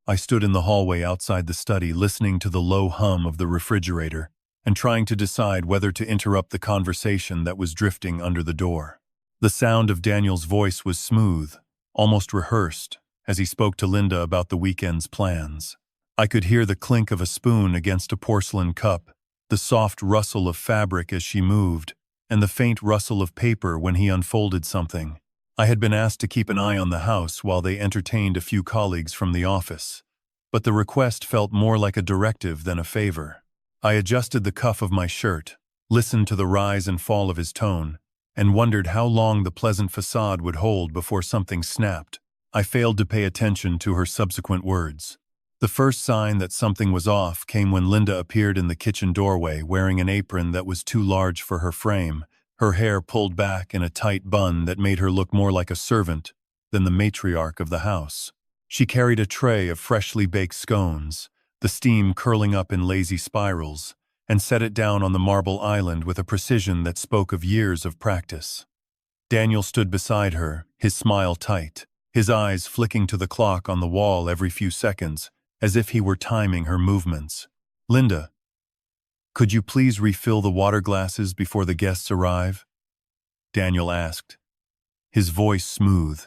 I stood in the hallway outside the study listening to the low hum of the refrigerator and trying to decide whether to interrupt the conversation that was drifting under the door. The sound of Daniel's voice was smooth, almost rehearsed, as he spoke to Linda about the weekend's plans. I could hear the clink of a spoon against a porcelain cup, the soft rustle of fabric as she moved, and the faint rustle of paper when he unfolded something. I had been asked to keep an eye on the house while they entertained a few colleagues from the office, but the request felt more like a directive than a favor. I adjusted the cuff of my shirt, listened to the rise and fall of his tone, and wondered how long the pleasant facade would hold before something snapped. I failed to pay attention to her subsequent words. The first sign that something was off came when Linda appeared in the kitchen doorway wearing an apron that was too large for her frame, her hair pulled back in a tight bun that made her look more like a servant than the matriarch of the house. She carried a tray of freshly baked scones, the steam curling up in lazy spirals, and set it down on the marble island with a precision that spoke of years of practice. Daniel stood beside her, his smile tight, his eyes flicking to the clock on the wall every few seconds, as if he were timing her movements. "Linda, could you please refill the water glasses before the guests arrive?" Daniel asked, his voice smooth,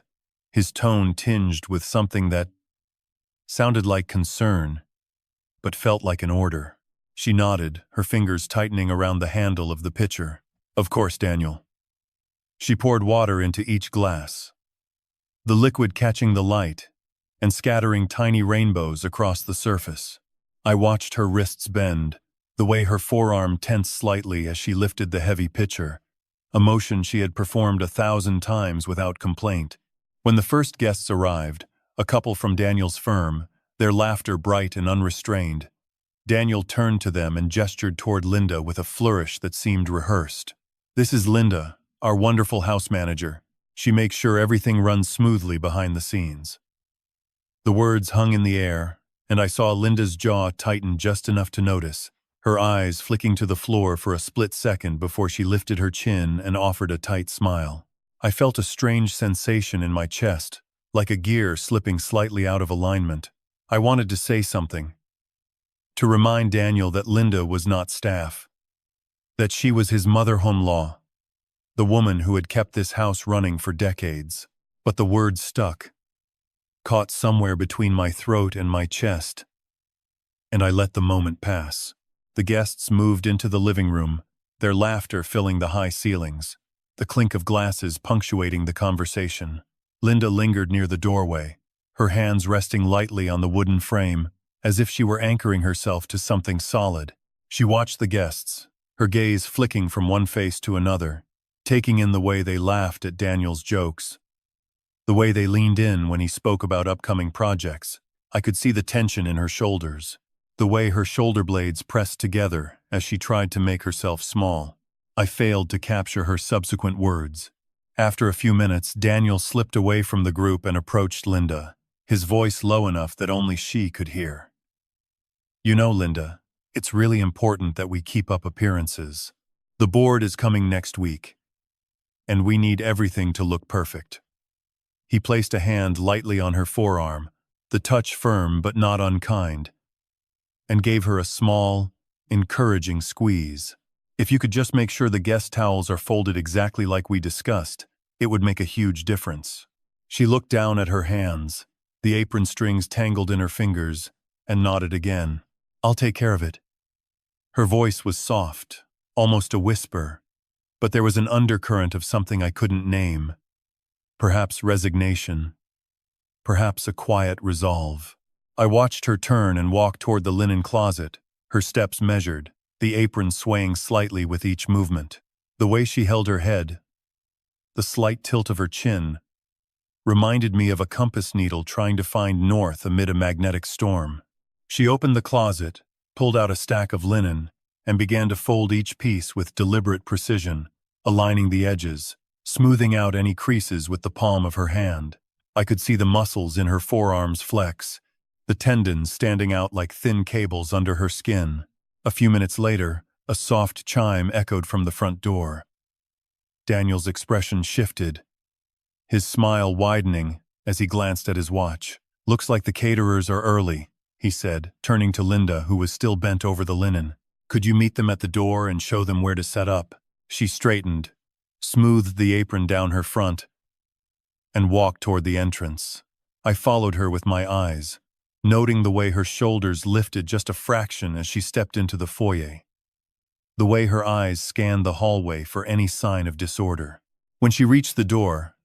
his tone tinged with something that sounded like concern, but felt like an order. She nodded, her fingers tightening around the handle of the pitcher. "Of course, Daniel." She poured water into each glass, the liquid catching the light and scattering tiny rainbows across the surface. I watched her wrists bend, the way her forearm tensed slightly as she lifted the heavy pitcher, a motion she had performed 1,000 times without complaint. When the first guests arrived, a couple from Daniel's firm, their laughter bright and unrestrained, Daniel turned to them and gestured toward Linda with a flourish that seemed rehearsed. "This is Linda, our wonderful house manager. She makes sure everything runs smoothly behind the scenes." The words hung in the air, and I saw Linda's jaw tighten just enough to notice, her eyes flicking to the floor for a split second before she lifted her chin and offered a tight smile. I felt a strange sensation in my chest, like a gear slipping slightly out of alignment. I wanted to say something, to remind Daniel that Linda was not staff, that she was his mother-in-law, the woman who had kept this house running for decades. But the words stuck, caught somewhere between my throat and my chest, and I let the moment pass. The guests moved into the living room, their laughter filling the high ceilings, the clink of glasses punctuating the conversation. Linda lingered near the doorway, her hands resting lightly on the wooden frame, as if she were anchoring herself to something solid. She watched the guests, her gaze flicking from one face to another, taking in the way they laughed at Daniel's jokes, the way they leaned in when he spoke about upcoming projects. I could see the tension in her shoulders, the way her shoulder blades pressed together as she tried to make herself small. I failed to capture her subsequent words. After a few minutes, Daniel slipped away from the group and approached Linda, his voice low enough that only she could hear. "You know, Linda, it's really important that we keep up appearances. The board is coming next week, and we need everything to look perfect." He placed a hand lightly on her forearm, the touch firm but not unkind, and gave her a small, encouraging squeeze. "If you could just make sure the guest towels are folded exactly like we discussed, it would make a huge difference." She looked down at her hands, the apron strings tangled in her fingers, and nodded again. "I'll take care of it." Her voice was soft, almost a whisper, but there was an undercurrent of something I couldn't name. Perhaps resignation, perhaps a quiet resolve. I watched her turn and walk toward the linen closet, her steps measured, the apron swaying slightly with each movement. The way she held her head, the slight tilt of her chin, reminded me of a compass needle trying to find north amid a magnetic storm. She opened the closet, pulled out a stack of linen, and began to fold each piece with deliberate precision, aligning the edges, smoothing out any creases with the palm of her hand. I could see the muscles in her forearms flex, the tendons standing out like thin cables under her skin. A few minutes later, a soft chime echoed from the front door. Daniel's expression shifted, his smile widening as he glanced at his watch. "Looks like the caterers are early," he said, turning to Linda, who was still bent over the linen. "Could you meet them at the door and show them where to set up?" She straightened, smoothed the apron down her front, and walked toward the entrance. I followed her with my eyes, noting the way her shoulders lifted just a fraction as she stepped into the foyer, the way her eyes scanned the hallway for any sign of disorder. When she reached the door,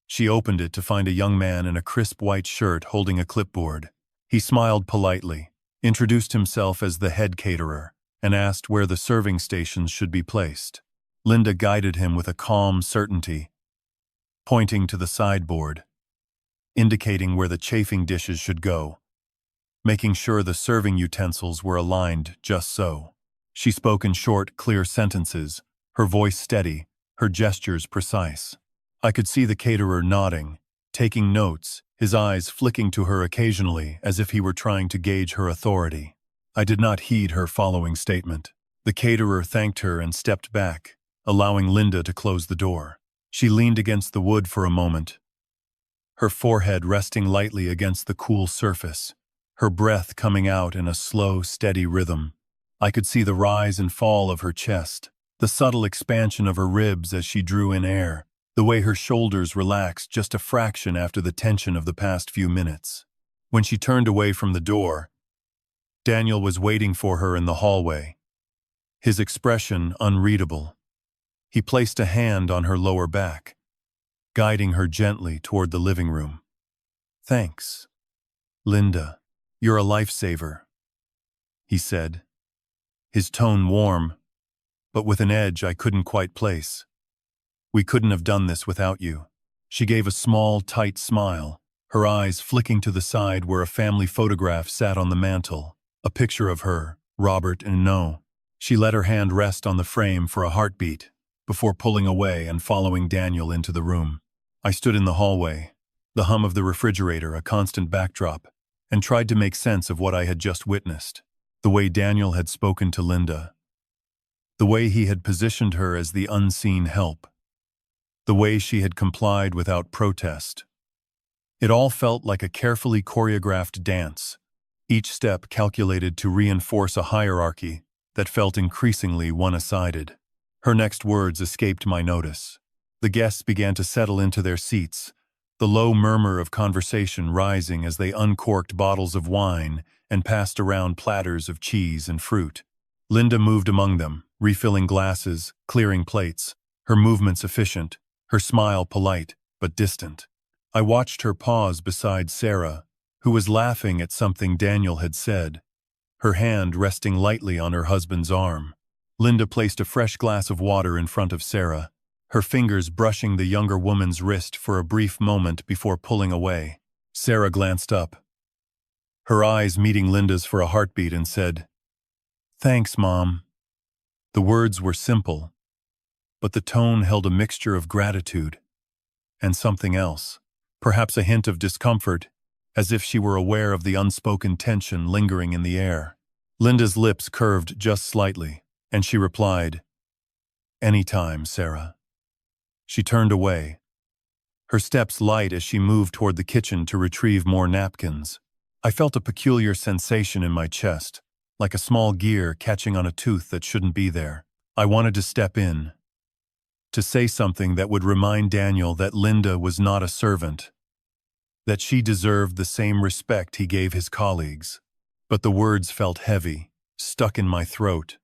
she opened it to find a young man in a crisp white shirt holding a clipboard. He smiled politely, introduced himself as the head caterer, and asked where the serving stations should be placed. Linda guided him with a calm certainty, pointing to the sideboard, indicating where the chafing dishes should go, making sure the serving utensils were aligned just so. She spoke in short, clear sentences, her voice steady, her gestures precise. I could see the caterer nodding, taking notes, his eyes flicking to her occasionally as if he were trying to gauge her authority. I did not heed her following statement. The caterer thanked her and stepped back, allowing Linda to close the door. She leaned against the wood for a moment, her forehead resting lightly against the cool surface, her breath coming out in a slow, steady rhythm. I could see the rise and fall of her chest, the subtle expansion of her ribs as she drew in air, the way her shoulders relaxed just a fraction after the tension of the past few minutes. When she turned away from the door, Daniel was waiting for her in the hallway, his expression unreadable. He placed a hand on her lower back, guiding her gently toward the living room. "Thanks, Linda. You're a lifesaver," he said, his tone warm, but with an edge I couldn't quite place. "We couldn't have done this without you." She gave a small, tight smile, her eyes flicking to the side where a family photograph sat on the mantel, a picture of her, Robert and No. She let her hand rest on the frame for a heartbeat, before pulling away and following Daniel into the room. I stood in the hallway, the hum of the refrigerator a constant backdrop, and tried to make sense of what I had just witnessed. The way Daniel had spoken to Linda, the way he had positioned her as the unseen help, the way she had complied without protest. It all felt like a carefully choreographed dance, each step calculated to reinforce a hierarchy that felt increasingly one-sided. Her next words escaped my notice. The guests began to settle into their seats, the low murmur of conversation rising as they uncorked bottles of wine and passed around platters of cheese and fruit. Linda moved among them, refilling glasses, clearing plates, her movements efficient, her smile polite but distant. I watched her pause beside Sarah, who was laughing at something Daniel had said, her hand resting lightly on her husband's arm. Linda placed a fresh glass of water in front of Sarah, her fingers brushing the younger woman's wrist for a brief moment before pulling away. Sarah glanced up, her eyes meeting Linda's for a heartbeat, and said, "Thanks, Mom." The words were simple, but the tone held a mixture of gratitude and something else, perhaps a hint of discomfort, as if she were aware of the unspoken tension lingering in the air. Linda's lips curved just slightly, and she replied, "Anytime, Sarah." She turned away, her steps light as she moved toward the kitchen to retrieve more napkins. I felt a peculiar sensation in my chest, like a small gear catching on a tooth that shouldn't be there. I wanted to step in, to say something that would remind Daniel that Linda was not a servant, that she deserved the same respect he gave his colleagues. But the words felt heavy, stuck in my throat,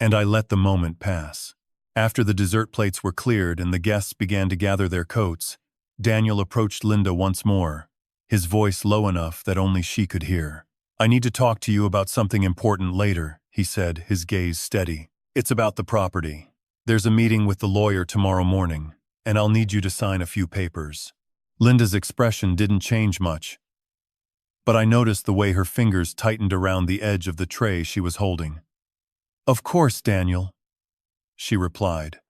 and I let the moment pass. After the dessert plates were cleared and the guests began to gather their coats, Daniel approached Linda once more, his voice low enough that only she could hear. "I need to talk to you about something important later," he said, his gaze steady. "It's about the property. There's a meeting with the lawyer tomorrow morning, and I'll need you to sign a few papers." Linda's expression didn't change much, but I noticed the way her fingers tightened around the edge of the tray she was holding. "Of course, Daniel," she replied,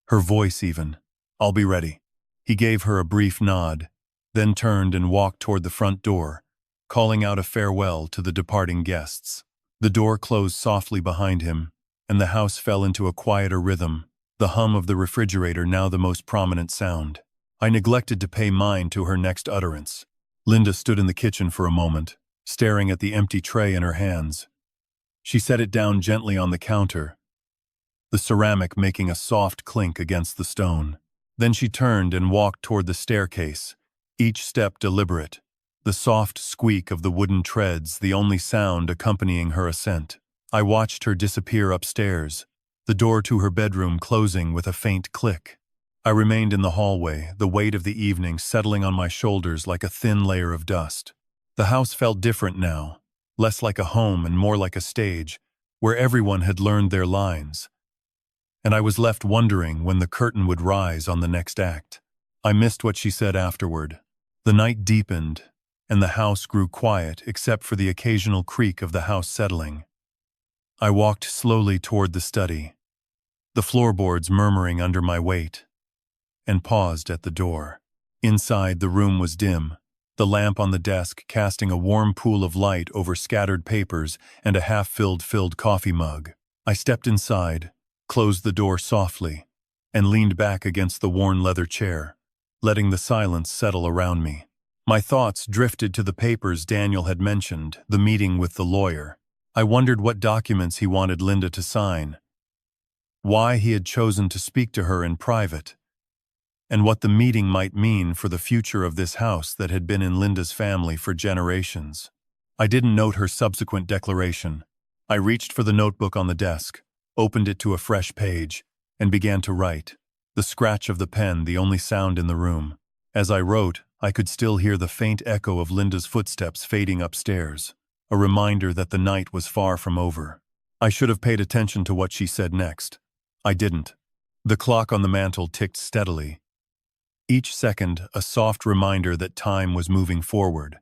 her voice even. "I'll be ready." He gave her a brief nod, then turned and walked toward the front door, calling out a farewell to the departing guests. The door closed softly behind him, and the house fell into a quieter rhythm, the hum of the refrigerator now the most prominent sound. I neglected to pay mind to her next utterance. Linda stood in the kitchen for a moment, staring at the empty tray in her hands. She set it down gently on the counter, the ceramic making a soft clink against the stone. Then she turned and walked toward the staircase, each step deliberate, the soft squeak of the wooden treads the only sound accompanying her ascent. I watched her disappear upstairs, the door to her bedroom closing with a faint click. I remained in the hallway, the weight of the evening settling on my shoulders like a thin layer of dust. The house felt different now, less like a home and more like a stage, where everyone had learned their lines. And I was left wondering when the curtain would rise on the next act. I missed what she said afterward. The night deepened, and the house grew quiet except for the occasional creak of the house settling. I walked slowly toward the study, the floorboards murmuring under my weight, and paused at the door. Inside, the room was dim, the lamp on the desk casting a warm pool of light over scattered papers and a half-filled coffee mug. I stepped inside, closed the door softly, and leaned back against the worn leather chair, letting the silence settle around me. My thoughts drifted to the papers Daniel had mentioned, the meeting with the lawyer. I wondered what documents he wanted Linda to sign, why he had chosen to speak to her in private, and what the meeting might mean for the future of this house that had been in Linda's family for generations. I didn't note her subsequent declaration. I reached for the notebook on the desk, opened it to a fresh page, and began to write, the scratch of the pen the only sound in the room. As I wrote, I could still hear the faint echo of Linda's footsteps fading upstairs, a reminder that the night was far from over. I should have paid attention to what she said next. I didn't. The clock on the mantel ticked steadily, each second a soft reminder that time was moving forward,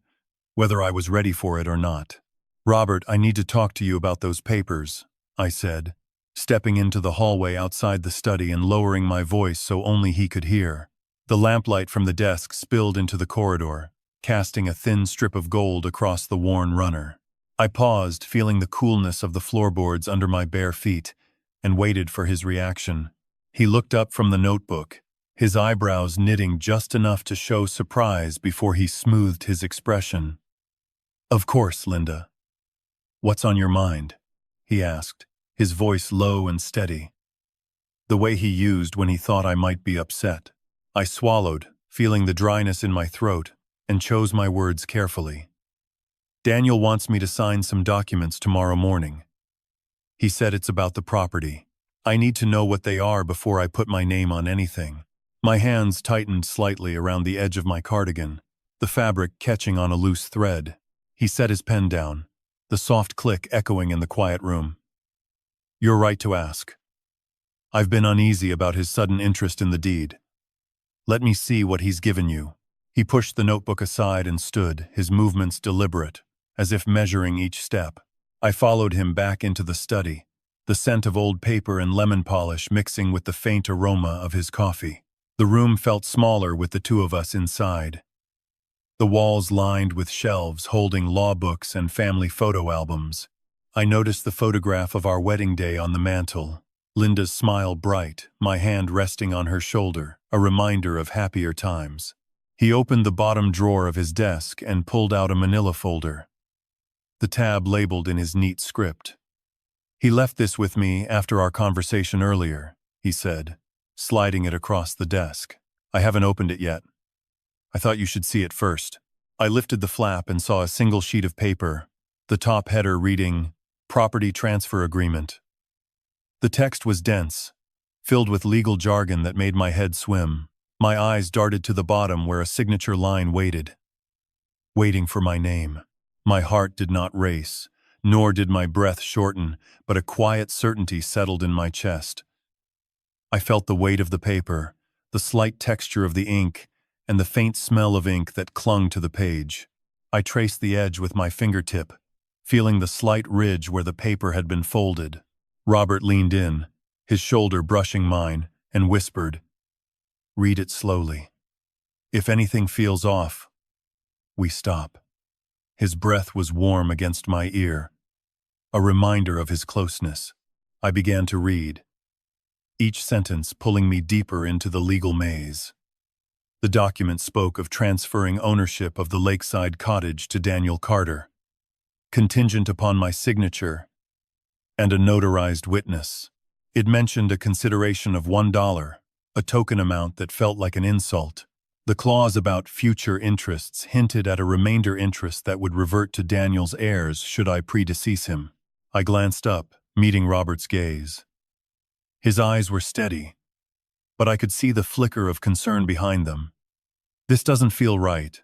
whether I was ready for it or not. "Robert, I need to talk to you about those papers," I said, stepping into the hallway outside the study and lowering my voice so only he could hear. The lamplight from the desk spilled into the corridor, casting a thin strip of gold across the worn runner. I paused, feeling the coolness of the floorboards under my bare feet, and waited for his reaction. He looked up from the notebook, his eyebrows knitting just enough to show surprise before he smoothed his expression. "Of course, Linda. What's on your mind?" he asked, his voice low and steady, the way he used when he thought I might be upset. I swallowed, feeling the dryness in my throat, and chose my words carefully. "Daniel wants me to sign some documents tomorrow morning. He said it's about the property. I need to know what they are before I put my name on anything." My hands tightened slightly around the edge of my cardigan, the fabric catching on a loose thread. He set his pen down, the soft click echoing in the quiet room. "You're right to ask. I've been uneasy about his sudden interest in the deed. Let me see what he's given you." He pushed the notebook aside and stood, his movements deliberate, as if measuring each step. I followed him back into the study, the scent of old paper and lemon polish mixing with the faint aroma of his coffee. The room felt smaller with the two of us inside, the walls lined with shelves holding law books and family photo albums. I noticed the photograph of our wedding day on the mantel, Linda's smile bright, my hand resting on her shoulder, a reminder of happier times. He opened the bottom drawer of his desk and pulled out a manila folder, the tab labeled in his neat script. "He left this with me after our conversation earlier," he said, sliding it across the desk. "I haven't opened it yet. I thought you should see it first." I lifted the flap and saw a single sheet of paper, the top header reading, "Property Transfer Agreement." The text was dense, filled with legal jargon that made my head swim. My eyes darted to the bottom where a signature line waited, waiting for my name. My heart did not race, nor did my breath shorten, but a quiet certainty settled in my chest. I felt the weight of the paper, the slight texture of the ink, and the faint smell of ink that clung to the page. I traced the edge with my fingertip, feeling the slight ridge where the paper had been folded. Robert leaned in, his shoulder brushing mine, and whispered, "Read it slowly. If anything feels off, we stop." His breath was warm against my ear, a reminder of his closeness. I began to read, each sentence pulling me deeper into the legal maze. The document spoke of transferring ownership of the lakeside cottage to Daniel Carter, contingent upon my signature and a notarized witness. It mentioned a consideration of $1, a token amount that felt like an insult. The clause about future interests hinted at a remainder interest that would revert to Daniel's heirs should I predecease him. I glanced up, meeting Robert's gaze. His eyes were steady, but I could see the flicker of concern behind them. "This doesn't feel right,"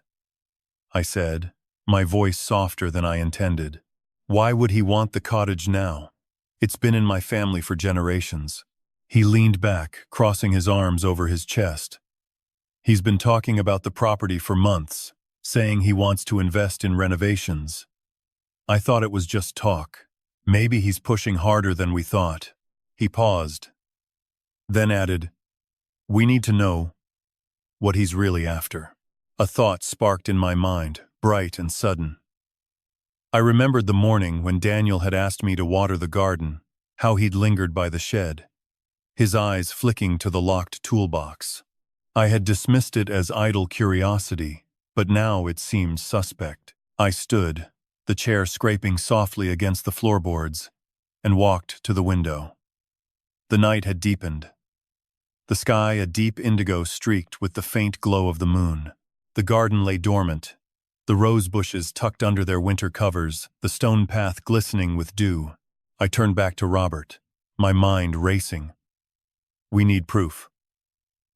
I said, my voice softer than I intended. "Why would he want the cottage now? It's been in my family for generations." He leaned back, crossing his arms over his chest. "He's been talking about the property for months, saying he wants to invest in renovations." I thought it was just talk. Maybe he's pushing harder than we thought. He paused, then added, "We need to know what he's really after." A thought sparked in my mind, bright and sudden. I remembered the morning when Daniel had asked me to water the garden, how he'd lingered by the shed, his eyes flicking to the locked toolbox. I had dismissed it as idle curiosity, but now it seemed suspect. I stood, the chair scraping softly against the floorboards, and walked to the window. The night had deepened. The sky a deep indigo streaked with the faint glow of the moon. The garden lay dormant, the rose bushes tucked under their winter covers, the stone path glistening with dew. I turned back to Robert, my mind racing. "We need proof.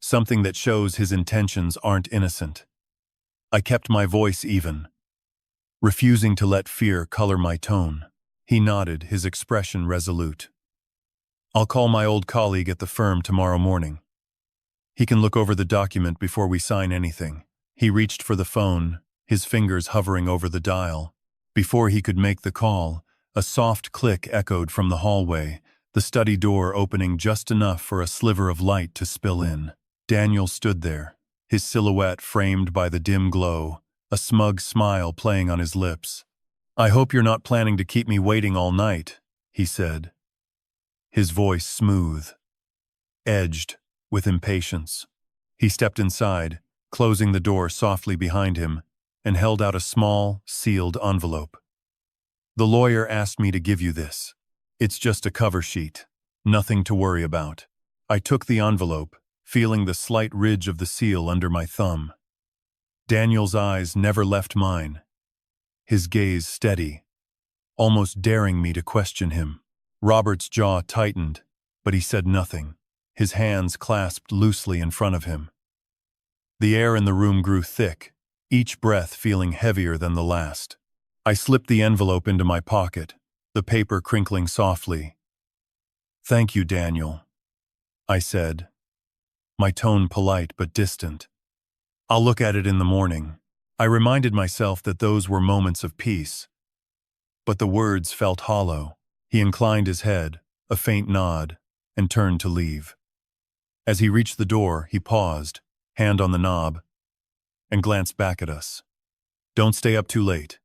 Something that shows his intentions aren't innocent." I kept my voice even, refusing to let fear color my tone. He nodded, his expression resolute. "I'll call my old colleague at the firm tomorrow morning. He can look over the document before we sign anything." He reached for the phone, his fingers hovering over the dial. Before he could make the call, a soft click echoed from the hallway, the study door opening just enough for a sliver of light to spill in. Daniel stood there, his silhouette framed by the dim glow, a smug smile playing on his lips. "I hope you're not planning to keep me waiting all night," he said, his voice smooth, edged with impatience. He stepped inside, closing the door softly behind him, and held out a small, sealed envelope. "The lawyer asked me to give you this. It's just a cover sheet. Nothing to worry about." I took the envelope, feeling the slight ridge of the seal under my thumb. Daniel's eyes never left mine, his gaze steady, almost daring me to question him. Robert's jaw tightened, but he said nothing, his hands clasped loosely in front of him. The air in the room grew thick, each breath feeling heavier than the last. I slipped the envelope into my pocket, the paper crinkling softly. "Thank you, Daniel," I said, my tone polite but distant. "I'll look at it in the morning." I reminded myself that those were moments of peace. But the words felt hollow. He inclined his head, a faint nod, and turned to leave. As he reached the door, he paused, hand on the knob, and glanced back at us. "Don't stay up too late.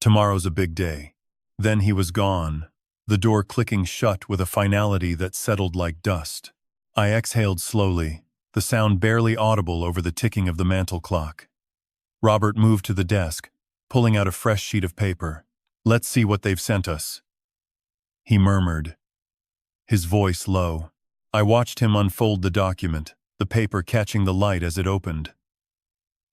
Tomorrow's a big day." Then he was gone, the door clicking shut with a finality that settled like dust. I exhaled slowly, the sound barely audible over the ticking of the mantel clock. Robert moved to the desk, pulling out a fresh sheet of paper. "Let's see what they've sent us," he murmured, his voice low. I watched him unfold the document, the paper catching the light as it opened.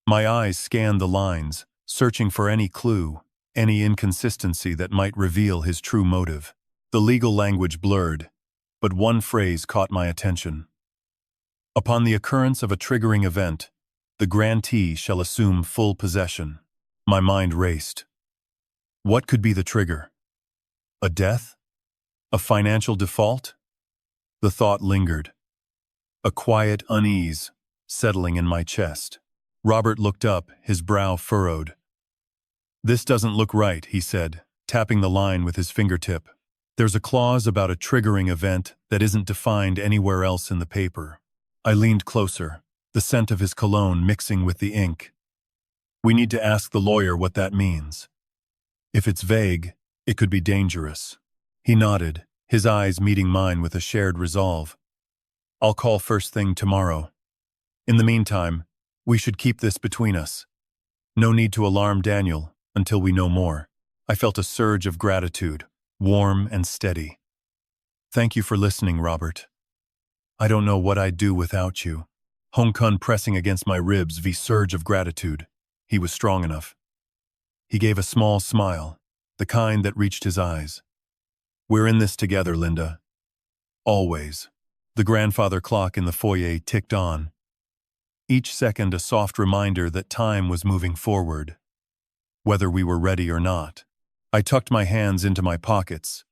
My eyes scanned the lines, searching for any clue, any inconsistency that might reveal his true motive. The legal language blurred, but one phrase caught my attention. "Upon the occurrence of a triggering event, the grantee shall assume full possession." My mind raced. What could be the trigger? A death? A financial default? The thought lingered, a quiet unease settling in my chest. Robert looked up, his brow furrowed. "This doesn't look right," he said, tapping the line with his fingertip. "There's a clause about a triggering event that isn't defined anywhere else in the paper." I leaned closer, the scent of his cologne mixing with the ink. "We need to ask the lawyer what that means. If it's vague, it could be dangerous." He nodded, his eyes meeting mine with a shared resolve. "I'll call first thing tomorrow. In the meantime, We should keep this between us. No need to alarm Daniel until we know more. I felt a surge of gratitude, warm and steady. Thank you for listening, Robert. I don't know what I'd do without you. Hong Kun pressing against my ribs, the surge of gratitude. He was strong enough. He gave a small smile, the kind that reached his eyes. We're in this together, Linda. Always. The grandfather clock in the foyer ticked on. Each second a soft reminder that time was moving forward, whether we were ready or not. I tucked my hands into my pockets,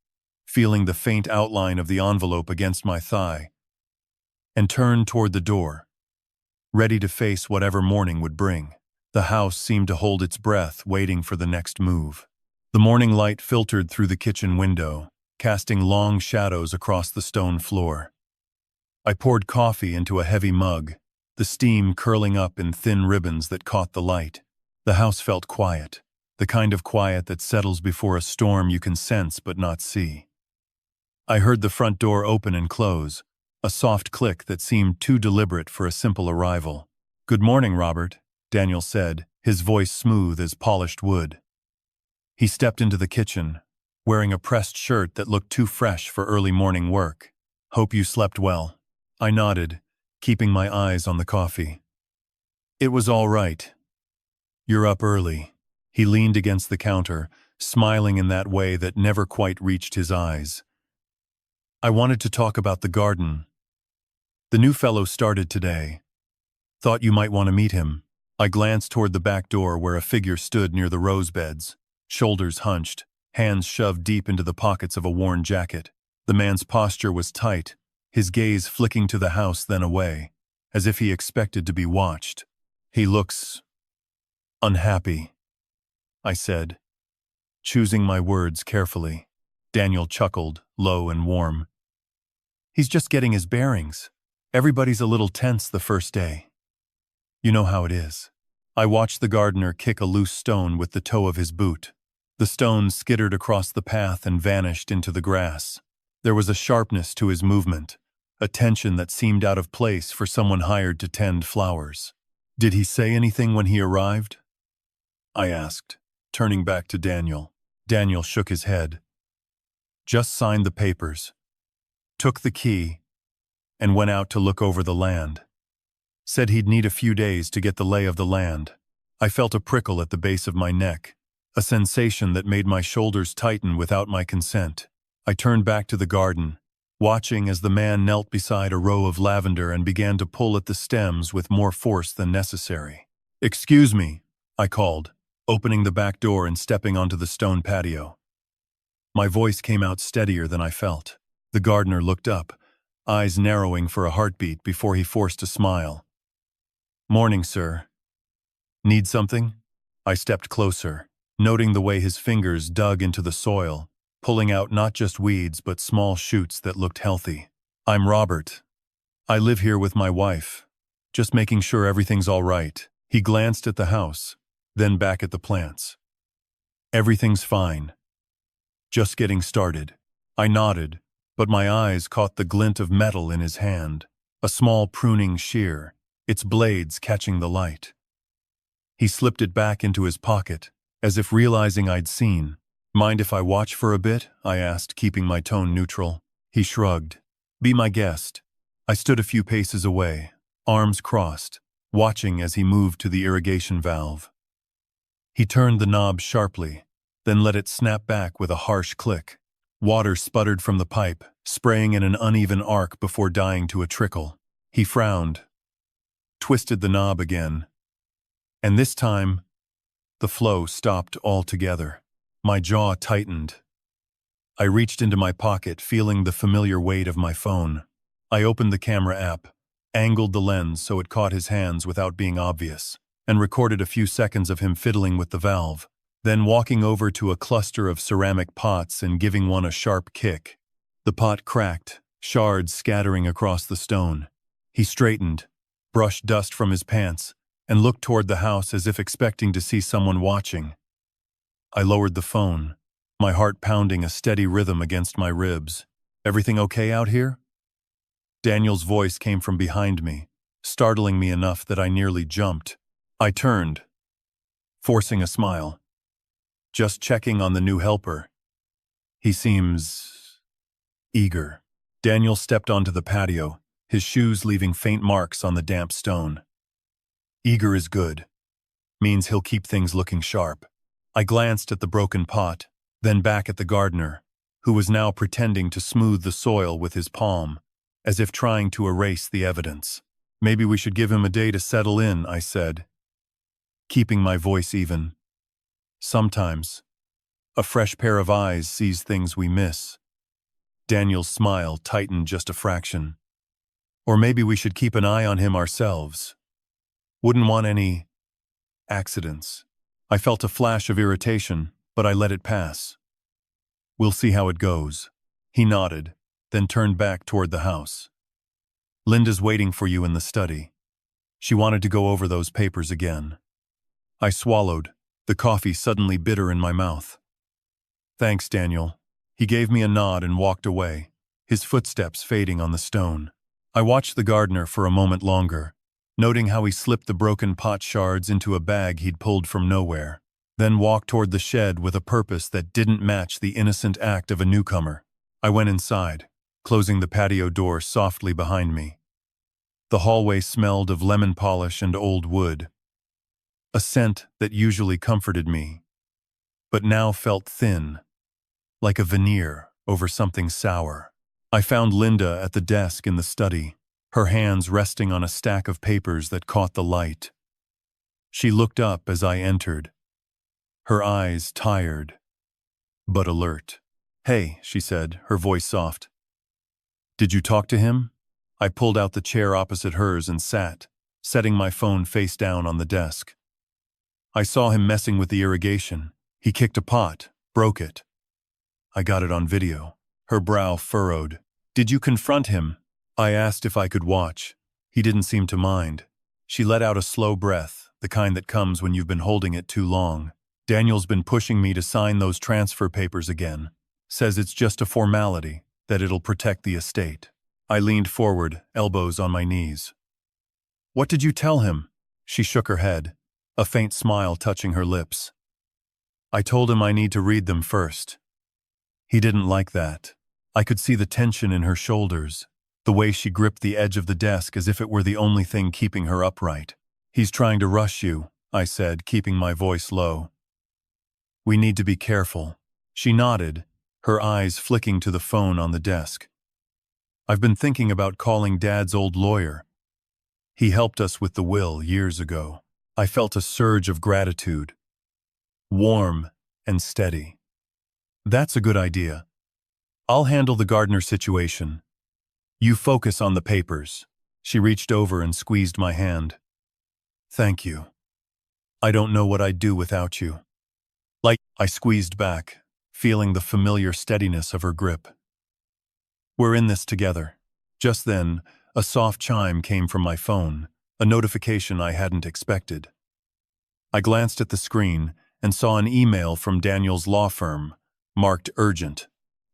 feeling the faint outline of the envelope against my thigh, and turned toward the door, ready to face whatever morning would bring. The house seemed to hold its breath, waiting for the next move. The morning light filtered through the kitchen window, casting long shadows across the stone floor. I poured coffee into a heavy mug, the steam curling up in thin ribbons that caught the light. The house felt quiet, the kind of quiet that settles before a storm you can sense but not see. I heard the front door open and close, a soft click that seemed too deliberate for a simple arrival. "Good morning, Robert," Daniel said, his voice smooth as polished wood. He stepped into the kitchen, wearing a pressed shirt that looked too fresh for early morning work. "Hope you slept well." I nodded, keeping my eyes on the coffee. "It was all right. You're up early." He leaned against the counter, smiling in that way that never quite reached his eyes. "I wanted to talk about the garden. The new fellow started today. Thought you might want to meet him." I glanced toward the back door where a figure stood near the rose beds, shoulders hunched, hands shoved deep into the pockets of a worn jacket. The man's posture was tight, his gaze flicking to the house then away, as if he expected to be watched. "He looks unhappy," I said, choosing my words carefully. Daniel chuckled, low and warm. "He's just getting his bearings. Everybody's a little tense the first day. You know how it is." I watched the gardener kick a loose stone with the toe of his boot. The stone skittered across the path and vanished into the grass. There was a sharpness to his movement, a tension that seemed out of place for someone hired to tend flowers. "Did he say anything when he arrived?" I asked, turning back to Daniel. Daniel shook his head. "Just signed the papers, took the key, and went out to look over the land. Said he'd need a few days to get the lay of the land." I felt a prickle at the base of my neck, a sensation that made my shoulders tighten without my consent. I turned back to the garden, watching as the man knelt beside a row of lavender and began to pull at the stems with more force than necessary. "Excuse me," I called, opening the back door and stepping onto the stone patio. My voice came out steadier than I felt. The gardener looked up, eyes narrowing for a heartbeat before he forced a smile. "Morning, sir. Need something?" I stepped closer, noting the way his fingers dug into the soil, pulling out not just weeds but small shoots that looked healthy. "I'm Robert. I live here with my wife. Just making sure everything's all right." He glanced at the house, then back at the plants. "Everything's fine. Just getting started." I nodded, but my eyes caught the glint of metal in his hand, a small pruning shear, its blades catching the light. He slipped it back into his pocket, as if realizing I'd seen. "Mind if I watch for a bit?" I asked, keeping my tone neutral. He shrugged. "Be my guest." I stood a few paces away, arms crossed, watching as he moved to the irrigation valve. He turned the knob sharply, then let it snap back with a harsh click. Water sputtered from the pipe, spraying in an uneven arc before dying to a trickle. He frowned, twisted the knob again, and this time, the flow stopped altogether. My jaw tightened. I reached into my pocket, feeling the familiar weight of my phone. I opened the camera app, angled the lens so it caught his hands without being obvious, and recorded a few seconds of him fiddling with the valve, then walking over to a cluster of ceramic pots and giving one a sharp kick. The pot cracked, shards scattering across the stone. He straightened, brushed dust from his pants, and looked toward the house as if expecting to see someone watching. I lowered the phone, my heart pounding a steady rhythm against my ribs. "Everything okay out here?" Daniel's voice came from behind me, startling me enough that I nearly jumped. I turned, forcing a smile. Just checking on the new helper. He seems eager. Daniel stepped onto the patio, his shoes leaving faint marks on the damp stone. Eager is good. Means he'll keep things looking sharp. I glanced at the broken pot, then back at the gardener, who was now pretending to smooth the soil with his palm, as if trying to erase the evidence. Maybe we should give him a day to settle in, I said, keeping my voice even. Sometimes, a fresh pair of eyes sees things we miss. Daniel's smile tightened just a fraction. Or maybe we should keep an eye on him ourselves. Wouldn't want any accidents. I felt a flash of irritation, but I let it pass. We'll see how it goes. He nodded, then turned back toward the house. Linda's waiting for you in the study. She wanted to go over those papers again. I swallowed, the coffee suddenly bitter in my mouth. Thanks, Daniel. He gave me a nod and walked away, his footsteps fading on the stone. I watched the gardener for a moment longer, noting how he slipped the broken pot shards into a bag he'd pulled from nowhere, then walked toward the shed with a purpose that didn't match the innocent act of a newcomer. I went inside, closing the patio door softly behind me. The hallway smelled of lemon polish and old wood, a scent that usually comforted me, but now felt thin, like a veneer over something sour. I found Linda at the desk in the study, her hands resting on a stack of papers that caught the light. She looked up as I entered, her eyes tired, but alert. Hey, she said, her voice soft. Did you talk to him? I pulled out the chair opposite hers and sat, setting my phone face down on the desk. I saw him messing with the irrigation. He kicked a pot, broke it. I got it on video. Her brow furrowed. Did you confront him? I asked if I could watch. He didn't seem to mind. She let out a slow breath, the kind that comes when you've been holding it too long. Daniel's been pushing me to sign those transfer papers again. Says it's just a formality, that it'll protect the estate. I leaned forward, elbows on my knees. What did you tell him? She shook her head, a faint smile touching her lips. I told him I need to read them first. He didn't like that. I could see the tension in her shoulders, the way she gripped the edge of the desk as if it were the only thing keeping her upright. He's trying to rush you, I said, keeping my voice low. We need to be careful. She nodded, her eyes flicking to the phone on the desk. I've been thinking about calling Dad's old lawyer. He helped us with the will years ago. I felt a surge of gratitude, warm and steady. That's a good idea. I'll handle the gardener situation. You focus on the papers. She reached over and squeezed my hand. Thank you. I don't know what I'd do without you. I squeezed back, feeling the familiar steadiness of her grip. We're in this together. Just then, a soft chime came from my phone, a notification I hadn't expected. I glanced at the screen and saw an email from Daniel's law firm, marked urgent.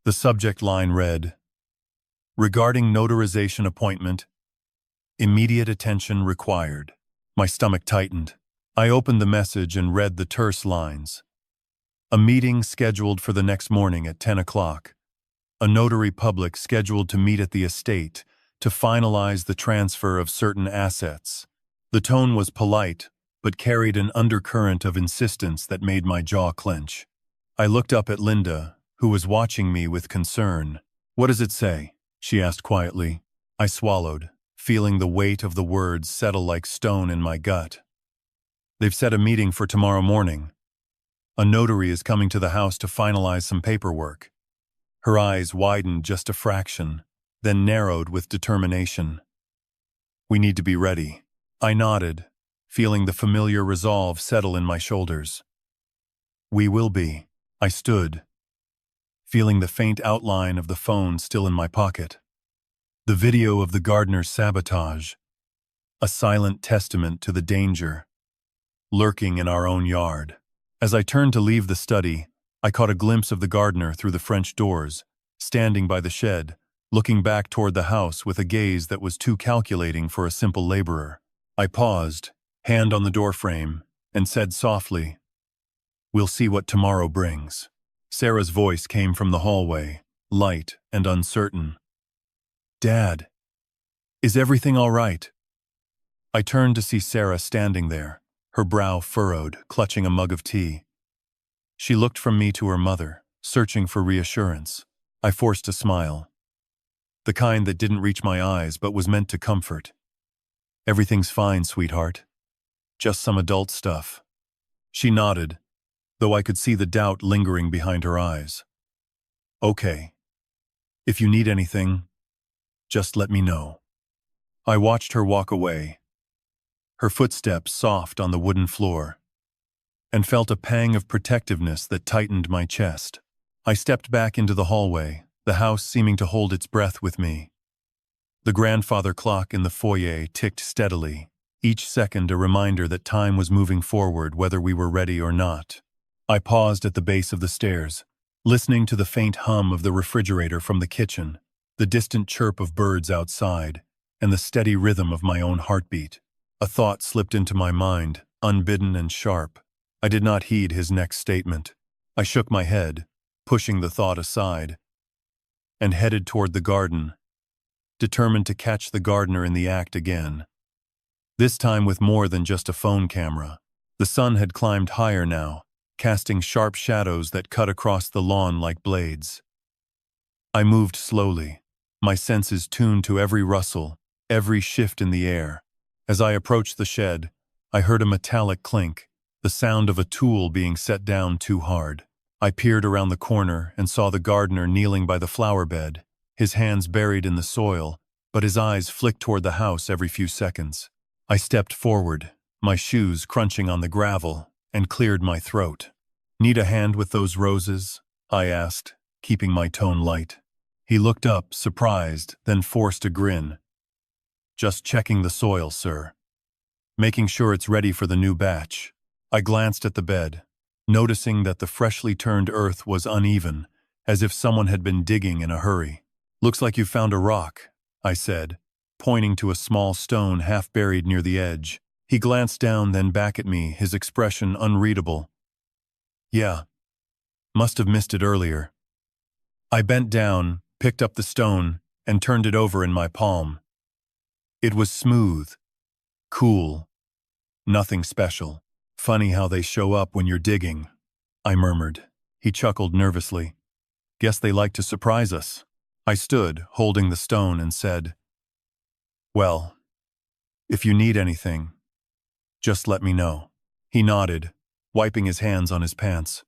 The subject line read, regarding notarization appointment, immediate attention required. My stomach tightened. I opened the message and read the terse lines. A meeting scheduled for the next morning at 10 o'clock. A notary public scheduled to meet at the estate to finalize the transfer of certain assets. The tone was polite, but carried an undercurrent of insistence that made my jaw clench. I looked up at Linda, who was watching me with concern. What does it say? She asked quietly. I swallowed, feeling the weight of the words settle like stone in my gut. They've set a meeting for tomorrow morning. A notary is coming to the house to finalize some paperwork. Her eyes widened just a fraction, then narrowed with determination. We need to be ready. I nodded, feeling the familiar resolve settle in my shoulders. We will be. I stood, feeling the faint outline of the phone still in my pocket. The video of the gardener's sabotage, a silent testament to the danger lurking in our own yard. As I turned to leave the study, I caught a glimpse of the gardener through the French doors, standing by the shed, looking back toward the house with a gaze that was too calculating for a simple laborer. I paused, hand on the doorframe, and said softly, "We'll see what tomorrow brings." Sarah's voice came from the hallway, light and uncertain. "Dad, is everything all right?" I turned to see Sarah standing there, her brow furrowed, clutching a mug of tea. She looked from me to her mother, searching for reassurance. I forced a smile, the kind that didn't reach my eyes but was meant to comfort. "Everything's fine, sweetheart. Just some adult stuff." She nodded, though I could see the doubt lingering behind her eyes. "Okay. If you need anything, just let me know." I watched her walk away, her footsteps soft on the wooden floor, and felt a pang of protectiveness that tightened my chest. I stepped back into the hallway, the house seeming to hold its breath with me. The grandfather clock in the foyer ticked steadily, each second a reminder that time was moving forward whether we were ready or not. I paused at the base of the stairs, listening to the faint hum of the refrigerator from the kitchen, the distant chirp of birds outside, and the steady rhythm of my own heartbeat. A thought slipped into my mind, unbidden and sharp. I did not heed his next statement. I shook my head, pushing the thought aside, and headed toward the garden, determined to catch the gardener in the act again. This time with more than just a phone camera. The sun had climbed higher now, casting sharp shadows that cut across the lawn like blades. I moved slowly, my senses tuned to every rustle, every shift in the air. As I approached the shed, I heard a metallic clink, the sound of a tool being set down too hard. I peered around the corner and saw the gardener kneeling by the flower bed, his hands buried in the soil, but his eyes flicked toward the house every few seconds. I stepped forward, my shoes crunching on the gravel, and cleared my throat. "Need a hand with those roses?" I asked, keeping my tone light. He looked up, surprised, then forced a grin. "Just checking the soil, sir. Making sure it's ready for the new batch." I glanced at the bed, noticing that the freshly turned earth was uneven, as if someone had been digging in a hurry. "Looks like you found a rock," I said, pointing to a small stone half buried near the edge. He glanced down, then back at me, his expression unreadable. "Yeah. Must have missed it earlier." I bent down, picked up the stone, and turned it over in my palm. It was smooth, cool, nothing special. "Funny how they show up when you're digging," I murmured. He chuckled nervously. "Guess they like to surprise us." I stood, holding the stone, and said, "Well, if you need anything, just let me know." He nodded, wiping his hands on his pants.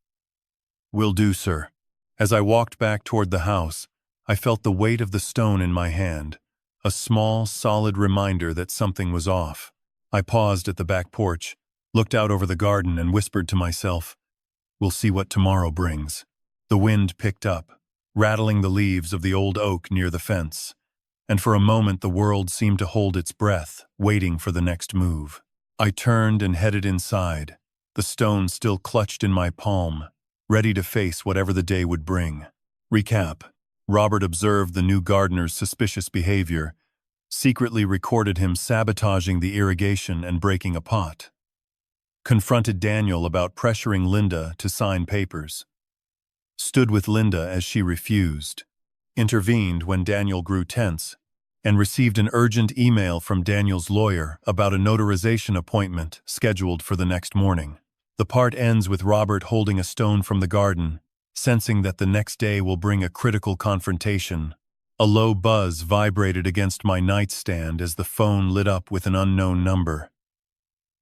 "Will do, sir." As I walked back toward the house, I felt the weight of the stone in my hand, a small, solid reminder that something was off. I paused at the back porch, looked out over the garden, and whispered to myself, "We'll see what tomorrow brings." The wind picked up, rattling the leaves of the old oak near the fence, and for a moment the world seemed to hold its breath, waiting for the next move. I turned and headed inside, the stone still clutched in my palm, ready to face whatever the day would bring. Recap: Robert observed the new gardener's suspicious behavior, secretly recorded him sabotaging the irrigation and breaking a pot. Confronted Daniel about pressuring Linda to sign papers. Stood with Linda as she refused. Intervened when Daniel grew tense, and received an urgent email from Daniel's lawyer about a notarization appointment scheduled for the next morning. The part ends with Robert holding a stone from the garden, sensing that the next day will bring a critical confrontation. A low buzz vibrated against my nightstand as the phone lit up with an unknown number.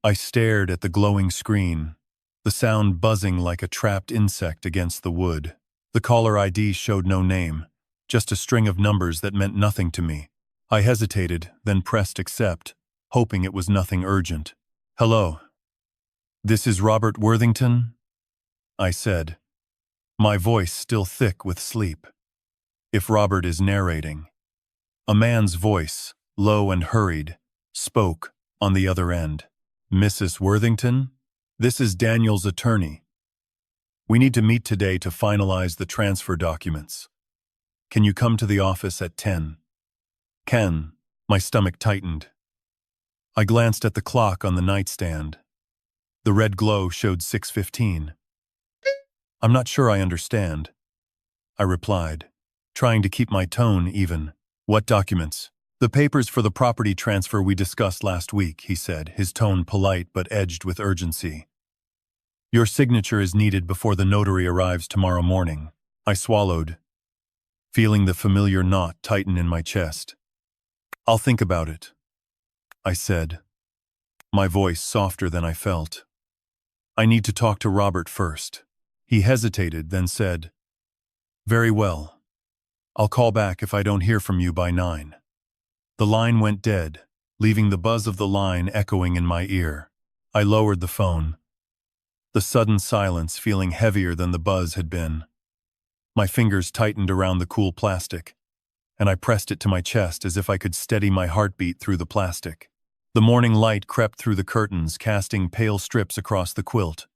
I stared at the glowing screen, the sound buzzing like a trapped insect against the wood. The caller ID showed no name, just a string of numbers that meant nothing to me. I hesitated, then pressed accept, hoping it was nothing urgent. "Hello. This is Robert Worthington?" I said, my voice still thick with sleep. If Robert is narrating. A man's voice, low and hurried, spoke on the other end. "Mrs. Worthington? This is Daniel's attorney. We need to meet today to finalize the transfer documents." Can you come to the office at 10? Ken. My stomach tightened. I glanced at the clock on the nightstand. The red glow showed 6:15. I'm not sure I understand, I replied, trying to keep my tone even. What documents? The papers for the property transfer we discussed last week, he said, his tone polite but edged with urgency. Your signature is needed before the notary arrives tomorrow morning. I swallowed, feeling the familiar knot tighten in my chest. I'll think about it, I said, my voice softer than I felt. I need to talk to Robert first. He hesitated, then said, Very well. I'll call back if I don't hear from you by 9. The line went dead, leaving the buzz of the line echoing in my ear. I lowered the phone, the sudden silence feeling heavier than the buzz had been. My fingers tightened around the cool plastic, and I pressed it to my chest as if I could steady my heartbeat through the plastic. The morning light crept through the curtains, casting pale strips across the quilt.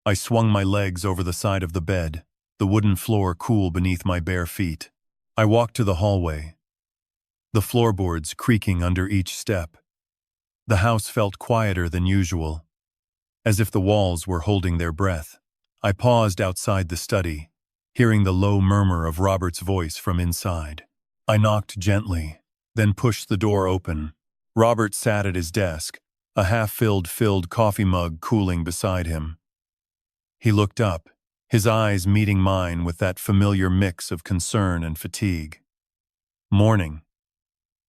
I swung my legs over the side of the bed, the wooden floor cool beneath my bare feet. I walked to the hallway, the floorboards creaking under each step. The house felt quieter than usual, as if the walls were holding their breath. I paused outside the study, hearing the low murmur of Robert's voice from inside. I knocked gently, then pushed the door open. Robert sat at his desk, a half-filled coffee mug cooling beside him. He looked up, his eyes meeting mine with that familiar mix of concern and fatigue. Morning,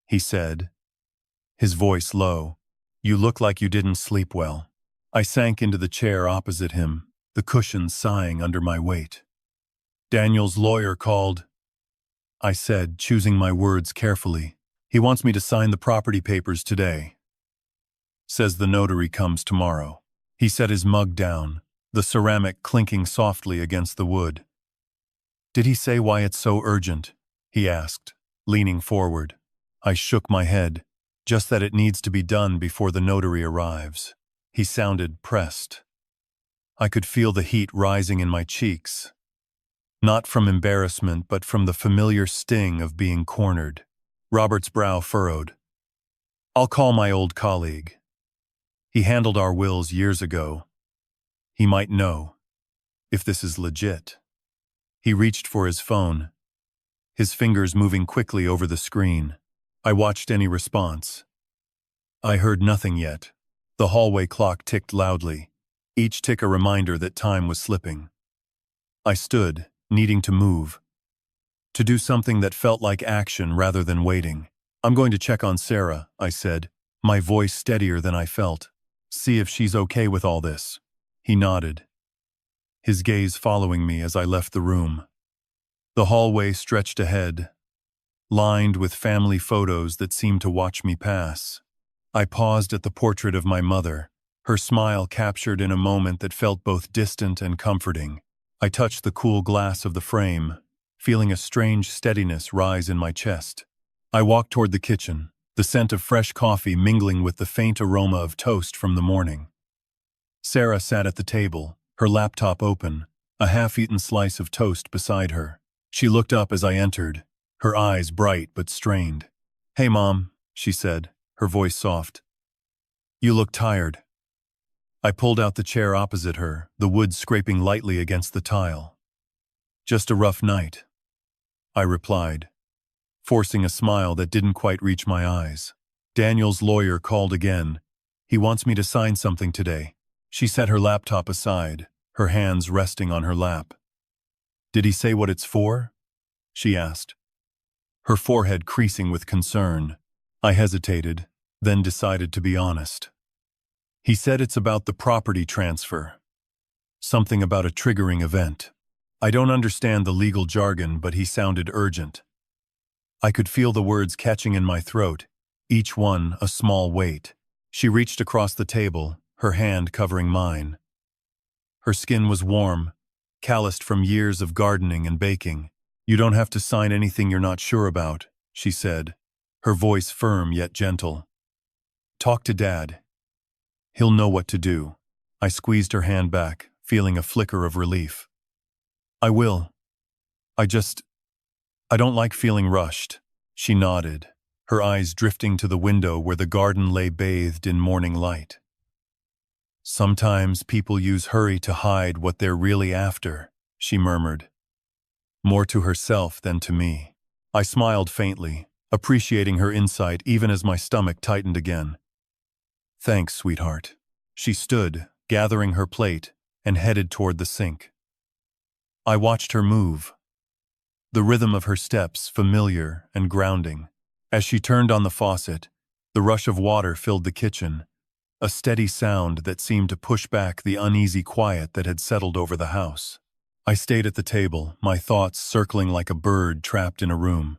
he said, his voice low. You look like you didn't sleep well. I sank into the chair opposite him, the cushions sighing under my weight. Daniel's lawyer called, I said, choosing my words carefully. He wants me to sign the property papers today. Says the notary comes tomorrow. He set his mug down, the ceramic clinking softly against the wood. Did he say why it's so urgent? He asked, leaning forward. I shook my head. Just that it needs to be done before the notary arrives. He sounded pressed. I could feel the heat rising in my cheeks. Not from embarrassment, but from the familiar sting of being cornered. Robert's brow furrowed. I'll call my old colleague. He handled our wills years ago. He might know if this is legit. He reached for his phone, his fingers moving quickly over the screen. I watched any response. I heard nothing yet. The hallway clock ticked loudly, each tick a reminder that time was slipping. I stood, needing to move, to do something that felt like action rather than waiting. I'm going to check on Sarah, I said, my voice steadier than I felt. See if she's okay with all this. He nodded, his gaze following me as I left the room. The hallway stretched ahead, lined with family photos that seemed to watch me pass. I paused at the portrait of my mother, her smile captured in a moment that felt both distant and comforting. I touched the cool glass of the frame, feeling a strange steadiness rise in my chest. I walked toward the kitchen, the scent of fresh coffee mingling with the faint aroma of toast from the morning. Sarah sat at the table, her laptop open, a half-eaten slice of toast beside her. She looked up as I entered, her eyes bright but strained. Hey, Mom, she said, her voice soft. You look tired. I pulled out the chair opposite her, the wood scraping lightly against the tile. Just a rough night, I replied, forcing a smile that didn't quite reach my eyes. Daniel's lawyer called again. He wants me to sign something today. She set her laptop aside, her hands resting on her lap. Did he say what it's for? She asked, her forehead creasing with concern. I hesitated, then decided to be honest. He said it's about the property transfer. Something about a triggering event. I don't understand the legal jargon, but he sounded urgent. I could feel the words catching in my throat, each one a small weight. She reached across the table, her hand covering mine. Her skin was warm, calloused from years of gardening and baking. You don't have to sign anything you're not sure about, she said, her voice firm yet gentle. Talk to Dad. He'll know what to do. I squeezed her hand back, feeling a flicker of relief. I will. I don't like feeling rushed. She nodded, her eyes drifting to the window where the garden lay bathed in morning light. Sometimes people use hurry to hide what they're really after, she murmured, more to herself than to me. I smiled faintly, appreciating her insight even as my stomach tightened again. Thanks, sweetheart. She stood, gathering her plate, and headed toward the sink. I watched her move, the rhythm of her steps familiar and grounding. As she turned on the faucet, the rush of water filled the kitchen, a steady sound that seemed to push back the uneasy quiet that had settled over the house. I stayed at the table, my thoughts circling like a bird trapped in a room.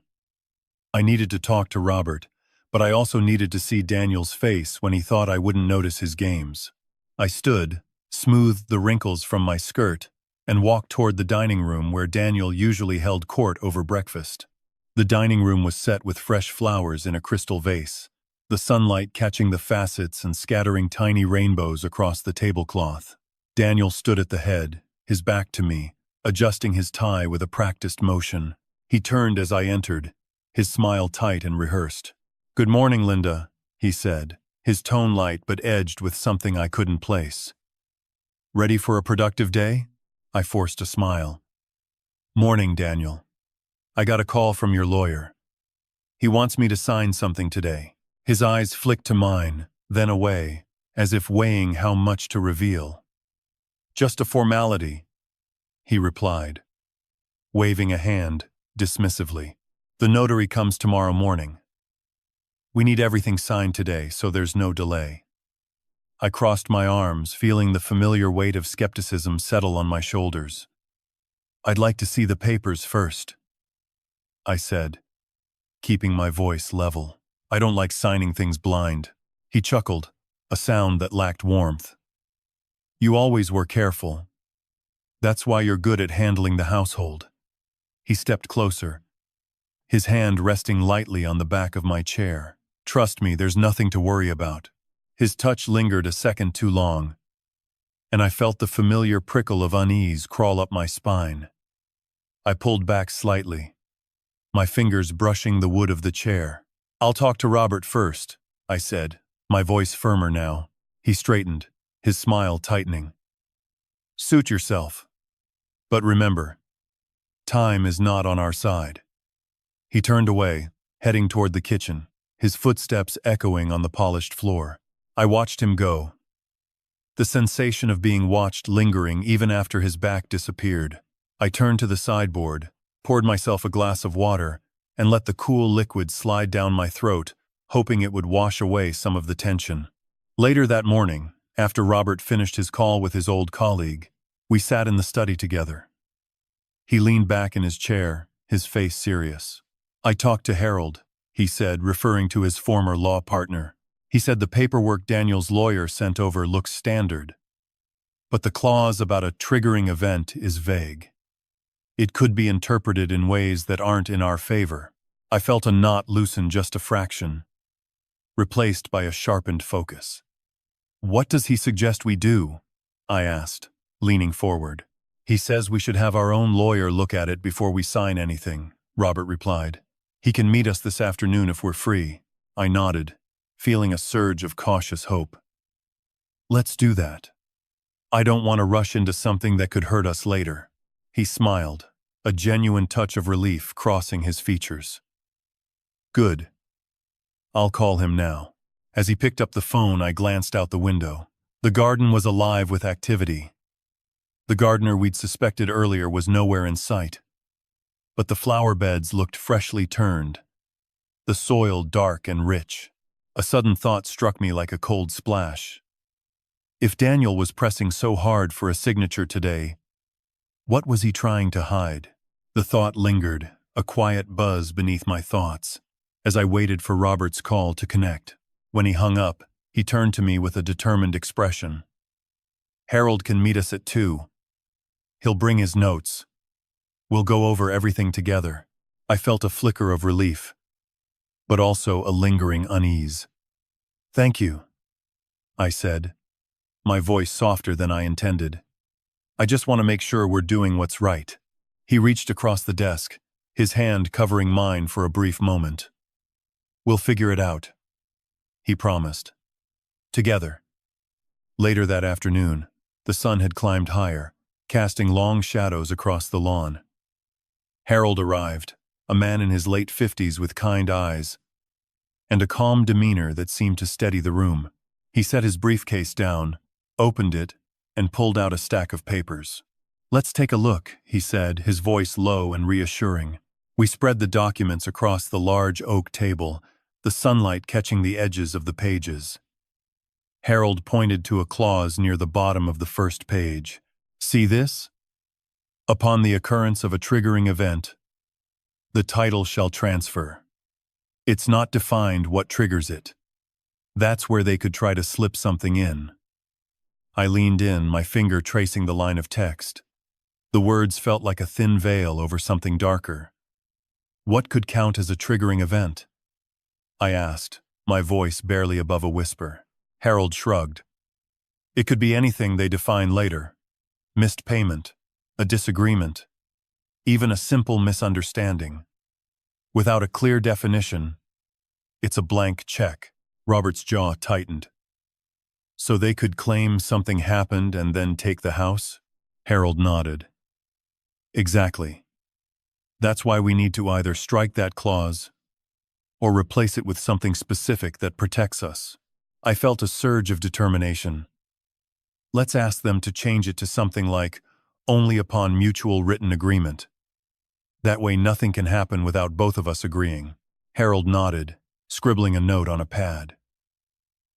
I needed to talk to Robert, but I also needed to see Daniel's face when he thought I wouldn't notice his games. I stood, smoothed the wrinkles from my skirt, and walked toward the dining room where Daniel usually held court over breakfast. The dining room was set with fresh flowers in a crystal vase, the sunlight catching the facets and scattering tiny rainbows across the tablecloth. Daniel stood at the head, his back to me, adjusting his tie with a practiced motion. He turned as I entered, his smile tight and rehearsed. "Good morning, Linda," he said, his tone light but edged with something I couldn't place. "Ready for a productive day?" I forced a smile. "Morning, Daniel. I got a call from your lawyer. He wants me to sign something today." His eyes flicked to mine, then away, as if weighing how much to reveal. "Just a formality," he replied, waving a hand, dismissively. "The notary comes tomorrow morning. We need everything signed today, so there's no delay." I crossed my arms, feeling the familiar weight of skepticism settle on my shoulders. "I'd like to see the papers first," I said, keeping my voice level. "I don't like signing things blind." He chuckled, a sound that lacked warmth. "You always were careful. That's why you're good at handling the household." He stepped closer, his hand resting lightly on the back of my chair. "Trust me, there's nothing to worry about." His touch lingered a second too long, and I felt the familiar prickle of unease crawl up my spine. I pulled back slightly, my fingers brushing the wood of the chair. "I'll talk to Robert first," I said, my voice firmer now. He straightened, his smile tightening. "Suit yourself. But remember, time is not on our side." He turned away, heading toward the kitchen, his footsteps echoing on the polished floor. I watched him go, the sensation of being watched lingering even after his back disappeared. I turned to the sideboard, poured myself a glass of water, and let the cool liquid slide down my throat, hoping it would wash away some of the tension. Later that morning, after Robert finished his call with his old colleague, we sat in the study together. He leaned back in his chair, his face serious. "I talked to Harold," he said, referring to his former law partner. "He said the paperwork Daniel's lawyer sent over looks standard, but the clause about a triggering event is vague. It could be interpreted in ways that aren't in our favor." I felt a knot loosen just a fraction, replaced by a sharpened focus. "What does he suggest we do?" I asked, leaning forward. "He says we should have our own lawyer look at it before we sign anything," Robert replied. "He can meet us this afternoon if we're free." I nodded, feeling a surge of cautious hope. "Let's do that. I don't want to rush into something that could hurt us later." He smiled, a genuine touch of relief crossing his features. "Good. I'll call him now." As he picked up the phone, I glanced out the window. The garden was alive with activity. The gardener we'd suspected earlier was nowhere in sight. But the flower beds looked freshly turned, the soil dark and rich. A sudden thought struck me like a cold splash. If Daniel was pressing so hard for a signature today, what was he trying to hide? The thought lingered, a quiet buzz beneath my thoughts, as I waited for Robert's call to connect. When he hung up, he turned to me with a determined expression. "Harold can meet us at 2. He'll bring his notes. We'll go over everything together." I felt a flicker of relief, but also a lingering unease. "Thank you," I said, my voice softer than I intended. "I just want to make sure we're doing what's right." He reached across the desk, his hand covering mine for a brief moment. "We'll figure it out," he promised. "Together." Later that afternoon, the sun had climbed higher, casting long shadows across the lawn. Harold arrived, a man in his late 50s with kind eyes and a calm demeanor that seemed to steady the room. He set his briefcase down, opened it, and pulled out a stack of papers. "Let's take a look," he said, his voice low and reassuring. We spread the documents across the large oak table, the sunlight catching the edges of the pages. Harold pointed to a clause near the bottom of the first page. "See this? Upon the occurrence of a triggering event, the title shall transfer." It's not defined what triggers it. That's where they could try to slip something in. I leaned in, my finger tracing the line of text. The words felt like a thin veil over something darker. "What could count as a triggering event?" I asked, my voice barely above a whisper. Harold shrugged. "It could be anything they define later. Missed payment, a disagreement, even a simple misunderstanding. Without a clear definition, it's a blank check." Robert's jaw tightened. "So they could claim something happened and then take the house?" Harold nodded. "Exactly. That's why we need to either strike that clause or replace it with something specific that protects us." I felt a surge of determination. "Let's ask them to change it to something like, only upon mutual written agreement. That way nothing can happen without both of us agreeing." Harold nodded, scribbling a note on a pad.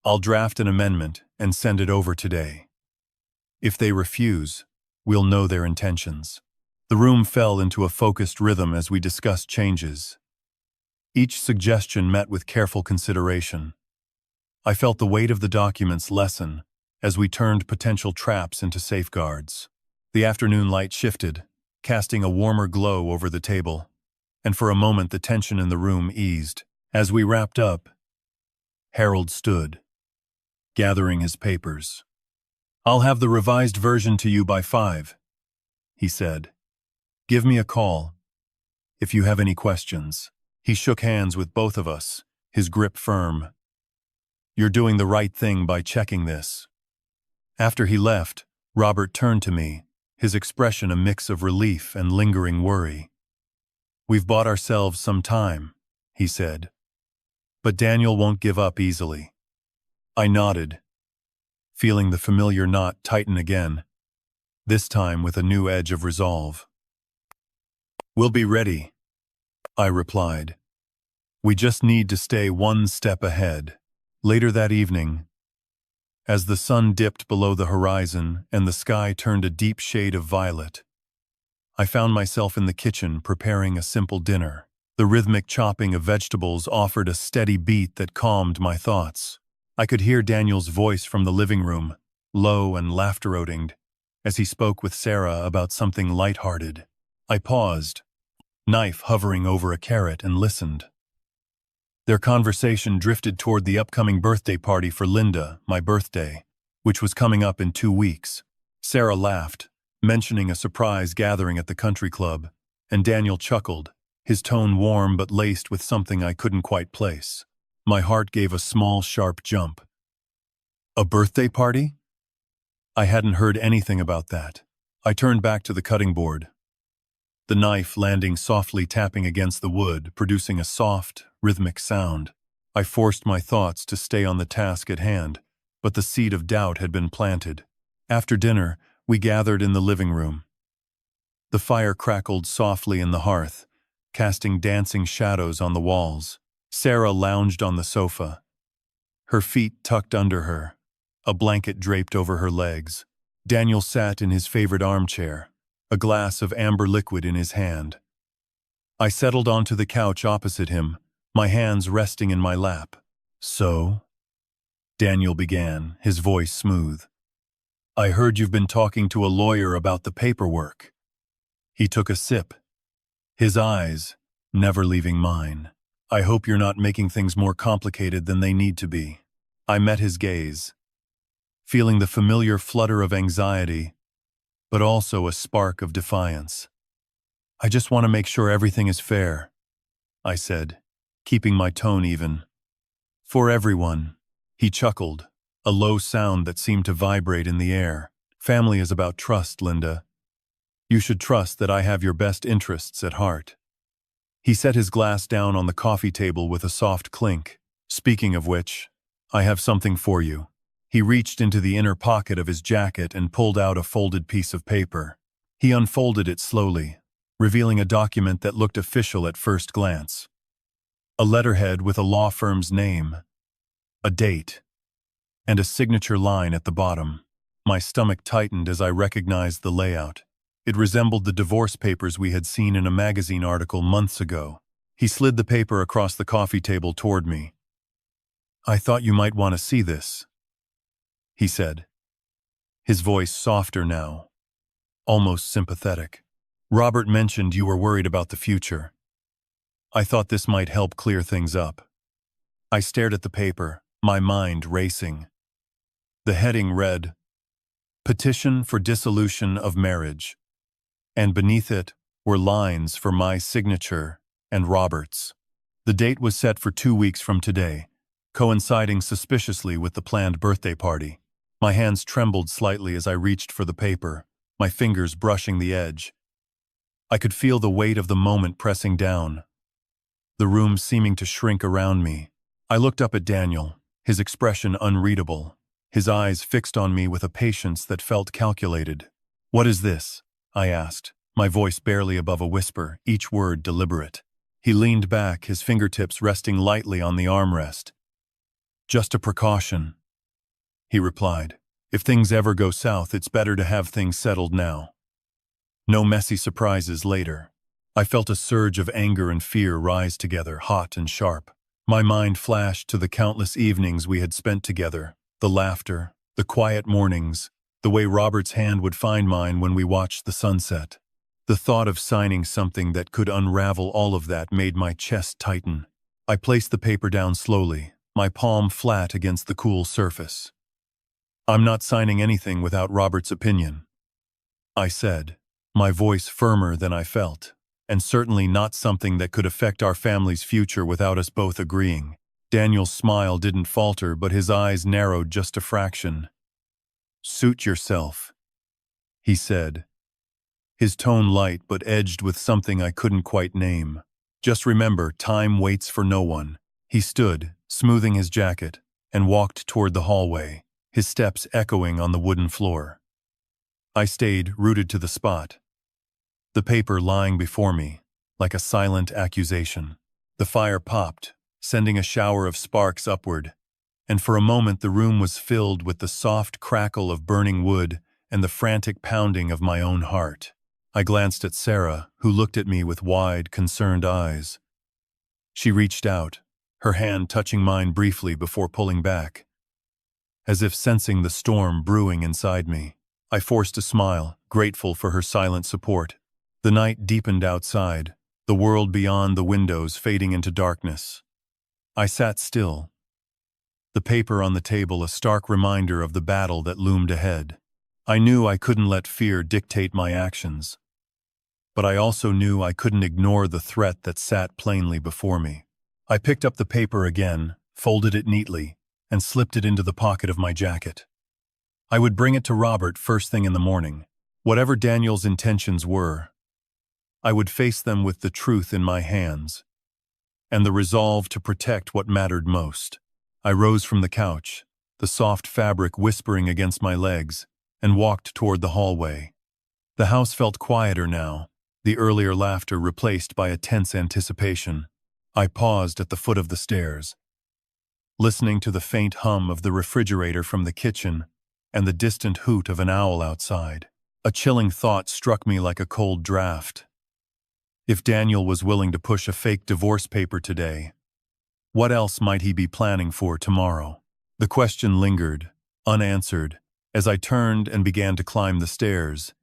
"I'll draft an amendment and send it over today. If they refuse, we'll know their intentions." The room fell into a focused rhythm as we discussed changes. Each suggestion met with careful consideration. I felt the weight of the documents lessen as we turned potential traps into safeguards. The afternoon light shifted, casting a warmer glow over the table, and for a moment the tension in the room eased. As we wrapped up, Harold stood, gathering his papers. "I'll have the revised version to you by 5, he said. "Give me a call if you have any questions." He shook hands with both of us, his grip firm. "You're doing the right thing by checking this." After he left, Robert turned to me, his expression a mix of relief and lingering worry. "We've bought ourselves some time," he said. "But Daniel won't give up easily." I nodded, feeling the familiar knot tighten again, this time with a new edge of resolve. "We'll be ready," I replied. "We just need to stay one step ahead." Later that evening, as the sun dipped below the horizon and the sky turned a deep shade of violet, I found myself in the kitchen preparing a simple dinner. The rhythmic chopping of vegetables offered a steady beat that calmed my thoughts. I could hear Daniel's voice from the living room, low and laughter-odinged, as he spoke with Sarah about something light-hearted. I paused, knife hovering over a carrot, and listened. Their conversation drifted toward the upcoming birthday party for Linda, my birthday, which was coming up in 2 weeks. Sarah laughed, mentioning a surprise gathering at the country club, and Daniel chuckled, his tone warm but laced with something I couldn't quite place. My heart gave a small, sharp jump. A birthday party? I hadn't heard anything about that. I turned back to the cutting board, the knife landing softly, tapping against the wood, producing a soft, rhythmic sound. I forced my thoughts to stay on the task at hand, but the seed of doubt had been planted. After dinner, we gathered in the living room. The fire crackled softly in the hearth, casting dancing shadows on the walls. Sarah lounged on the sofa, her feet tucked under her, a blanket draped over her legs. Daniel sat in his favorite armchair, a glass of amber liquid in his hand. I settled onto the couch opposite him, my hands resting in my lap. "So?" Daniel began, his voice smooth. "I heard you've been talking to a lawyer about the paperwork." He took a sip, his eyes never leaving mine. "I hope you're not making things more complicated than they need to be." I met his gaze, feeling the familiar flutter of anxiety, but also a spark of defiance. I just want to make sure everything is fair, I said, keeping my tone even. For everyone, he chuckled, a low sound that seemed to vibrate in the air. Family is about trust, Linda. You should trust that I have your best interests at heart. He set his glass down on the coffee table with a soft clink. Speaking of which, I have something for you. He reached into the inner pocket of his jacket and pulled out a folded piece of paper. He unfolded it slowly, revealing a document that looked official at first glance. A letterhead with a law firm's name, a date, and a signature line at the bottom. My stomach tightened as I recognized the layout. It resembled the divorce papers we had seen in a magazine article months ago. He slid the paper across the coffee table toward me. I thought you might want to see this, he said, his voice softer now, almost sympathetic. Robert mentioned you were worried about the future. I thought this might help clear things up. I stared at the paper, my mind racing. The heading read, Petition for Dissolution of Marriage, and beneath it were lines for my signature and Robert's. The date was set for 2 weeks from today, coinciding suspiciously with the planned birthday party. My hands trembled slightly as I reached for the paper, my fingers brushing the edge. I could feel the weight of the moment pressing down, the room seeming to shrink around me. I looked up at Daniel, his expression unreadable, his eyes fixed on me with a patience that felt calculated. What is this? I asked, my voice barely above a whisper, each word deliberate. He leaned back, his fingertips resting lightly on the armrest. Just a precaution, he replied. If things ever go south, it's better to have things settled now. No messy surprises later. I felt a surge of anger and fear rise together, hot and sharp. My mind flashed to the countless evenings we had spent together, the laughter, the quiet mornings, the way Robert's hand would find mine when we watched the sunset. The thought of signing something that could unravel all of that made my chest tighten. I placed the paper down slowly, my palm flat against the cool surface. I'm not signing anything without Robert's opinion, I said, my voice firmer than I felt, and certainly not something that could affect our family's future without us both agreeing. Daniel's smile didn't falter, but his eyes narrowed just a fraction. Suit yourself, he said, his tone light but edged with something I couldn't quite name. Just remember, time waits for no one. He stood, smoothing his jacket, and walked toward the hallway, his steps echoing on the wooden floor. I stayed, rooted to the spot, the paper lying before me, like a silent accusation. The fire popped, sending a shower of sparks upward, and for a moment the room was filled with the soft crackle of burning wood and the frantic pounding of my own heart. I glanced at Sarah, who looked at me with wide, concerned eyes. She reached out, her hand touching mine briefly before pulling back, as if sensing the storm brewing inside me. I forced a smile, grateful for her silent support. The night deepened outside, the world beyond the windows fading into darkness. I sat still, the paper on the table a stark reminder of the battle that loomed ahead. I knew I couldn't let fear dictate my actions, but I also knew I couldn't ignore the threat that sat plainly before me. I picked up the paper again, folded it neatly, and slipped it into the pocket of my jacket. I would bring it to Robert first thing in the morning. Whatever Daniel's intentions were, I would face them with the truth in my hands, and the resolve to protect what mattered most. I rose from the couch, the soft fabric whispering against my legs, and walked toward the hallway. The house felt quieter now, the earlier laughter replaced by a tense anticipation. I paused at the foot of the stairs, listening to the faint hum of the refrigerator from the kitchen and the distant hoot of an owl outside. A chilling thought struck me like a cold draft. If Daniel was willing to push a fake divorce paper today, what else might he be planning for tomorrow? The question lingered, unanswered, as I turned and began to climb the stairs.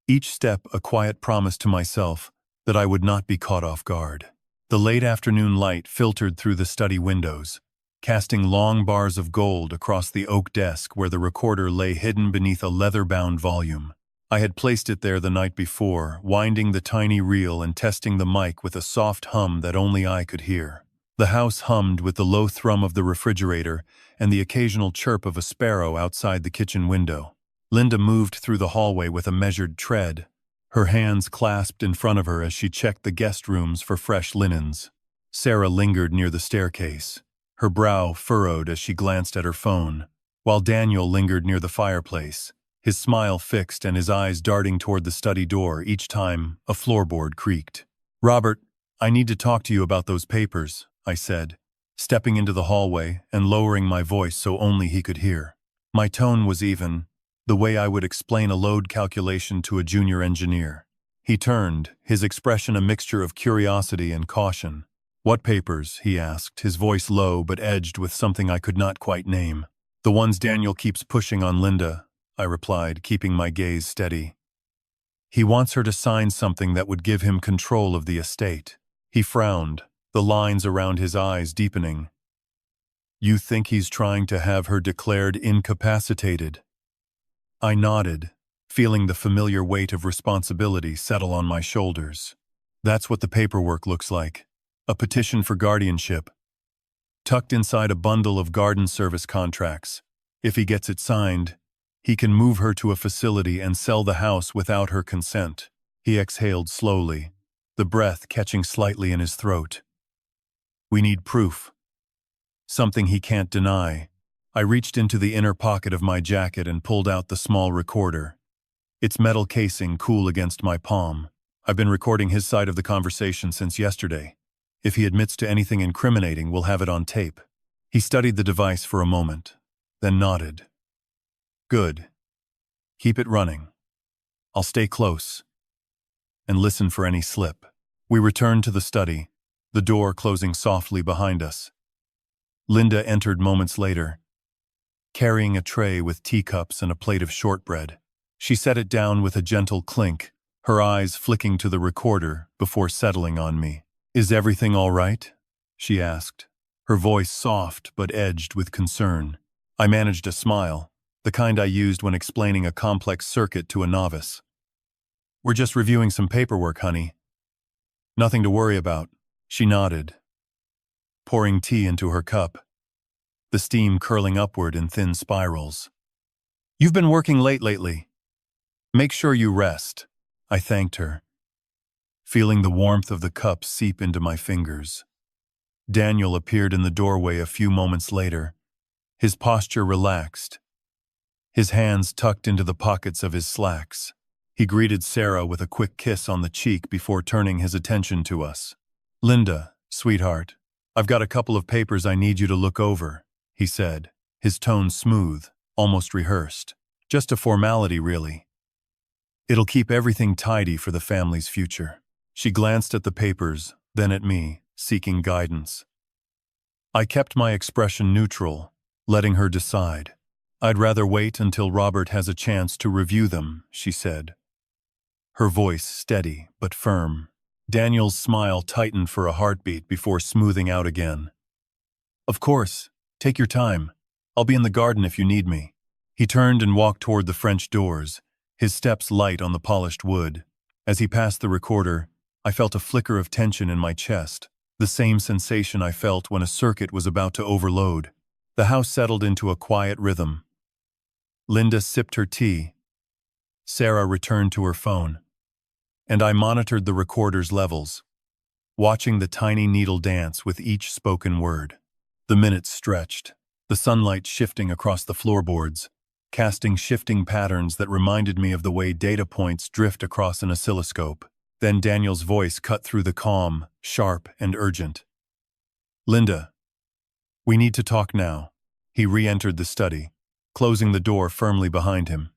Each step a quiet promise to myself that I would not be caught off guard. The late afternoon light filtered through the study windows, casting long bars of gold across the oak desk where the recorder lay hidden beneath a leather-bound volume. I had placed it there the night before, winding the tiny reel and testing the mic with a soft hum that only I could hear. The house hummed with the low thrum of the refrigerator and the occasional chirp of a sparrow outside the kitchen window. Linda moved through the hallway with a measured tread, her hands clasped in front of her as she checked the guest rooms for fresh linens. Sarah lingered near the staircase, her brow furrowed as she glanced at her phone, while Daniel lingered near the fireplace, his smile fixed and his eyes darting toward the study door each time a floorboard creaked. "Robert, I need to talk to you about those papers," I said, stepping into the hallway and lowering my voice so only he could hear. My tone was even, the way I would explain a load calculation to a junior engineer. He turned, his expression a mixture of curiosity and caution. "What papers?" he asked, his voice low but edged with something I could not quite name. "The ones Daniel keeps pushing on Linda," I replied, keeping my gaze steady. "He wants her to sign something that would give him control of the estate." He frowned, the lines around his eyes deepening. "You think he's trying to have her declared incapacitated?" I nodded, feeling the familiar weight of responsibility settle on my shoulders. "That's what the paperwork looks like. A petition for guardianship, tucked inside a bundle of garden service contracts. If he gets it signed, he can move her to a facility and sell the house without her consent." He exhaled slowly, the breath catching slightly in his throat. "We need proof. Something he can't deny." I reached into the inner pocket of my jacket and pulled out the small recorder, its metal casing cool against my palm. "I've been recording his side of the conversation since yesterday. If he admits to anything incriminating, we'll have it on tape." He studied the device for a moment, then nodded. "Good. Keep it running. I'll stay close and listen for any slip." We returned to the study, the door closing softly behind us. Linda entered moments later, carrying a tray with teacups and a plate of shortbread. She set it down with a gentle clink, her eyes flicking to the recorder before settling on me. "Is everything all right?" she asked, her voice soft but edged with concern. I managed a smile, the kind I used when explaining a complex circuit to a novice. "We're just reviewing some paperwork, honey. Nothing to worry about." She nodded, pouring tea into her cup, the steam curling upward in thin spirals. "You've been working late lately. Make sure you rest." I thanked her, feeling the warmth of the cup seep into my fingers. Daniel appeared in the doorway a few moments later, his posture relaxed, his hands tucked into the pockets of his slacks. He greeted Sarah with a quick kiss on the cheek before turning his attention to us. "Linda, sweetheart, I've got a couple of papers I need you to look over," he said, his tone smooth, almost rehearsed. "Just a formality, really. It'll keep everything tidy for the family's future." She glanced at the papers, then at me, seeking guidance. I kept my expression neutral, letting her decide. "I'd rather wait until Robert has a chance to review them," she said, her voice steady but firm. Daniel's smile tightened for a heartbeat before smoothing out again. "Of course, take your time. I'll be in the garden if you need me." He turned and walked toward the French doors, his steps light on the polished wood. As he passed the recorder, I felt a flicker of tension in my chest, the same sensation I felt when a circuit was about to overload. The house settled into a quiet rhythm. Linda sipped her tea. Sarah returned to her phone, and I monitored the recorder's levels, watching the tiny needle dance with each spoken word. The minutes stretched, the sunlight shifting across the floorboards, casting shifting patterns that reminded me of the way data points drift across an oscilloscope. Then Daniel's voice cut through the calm, sharp and urgent. "Linda, we need to talk now." He re-entered the study, closing the door firmly behind him.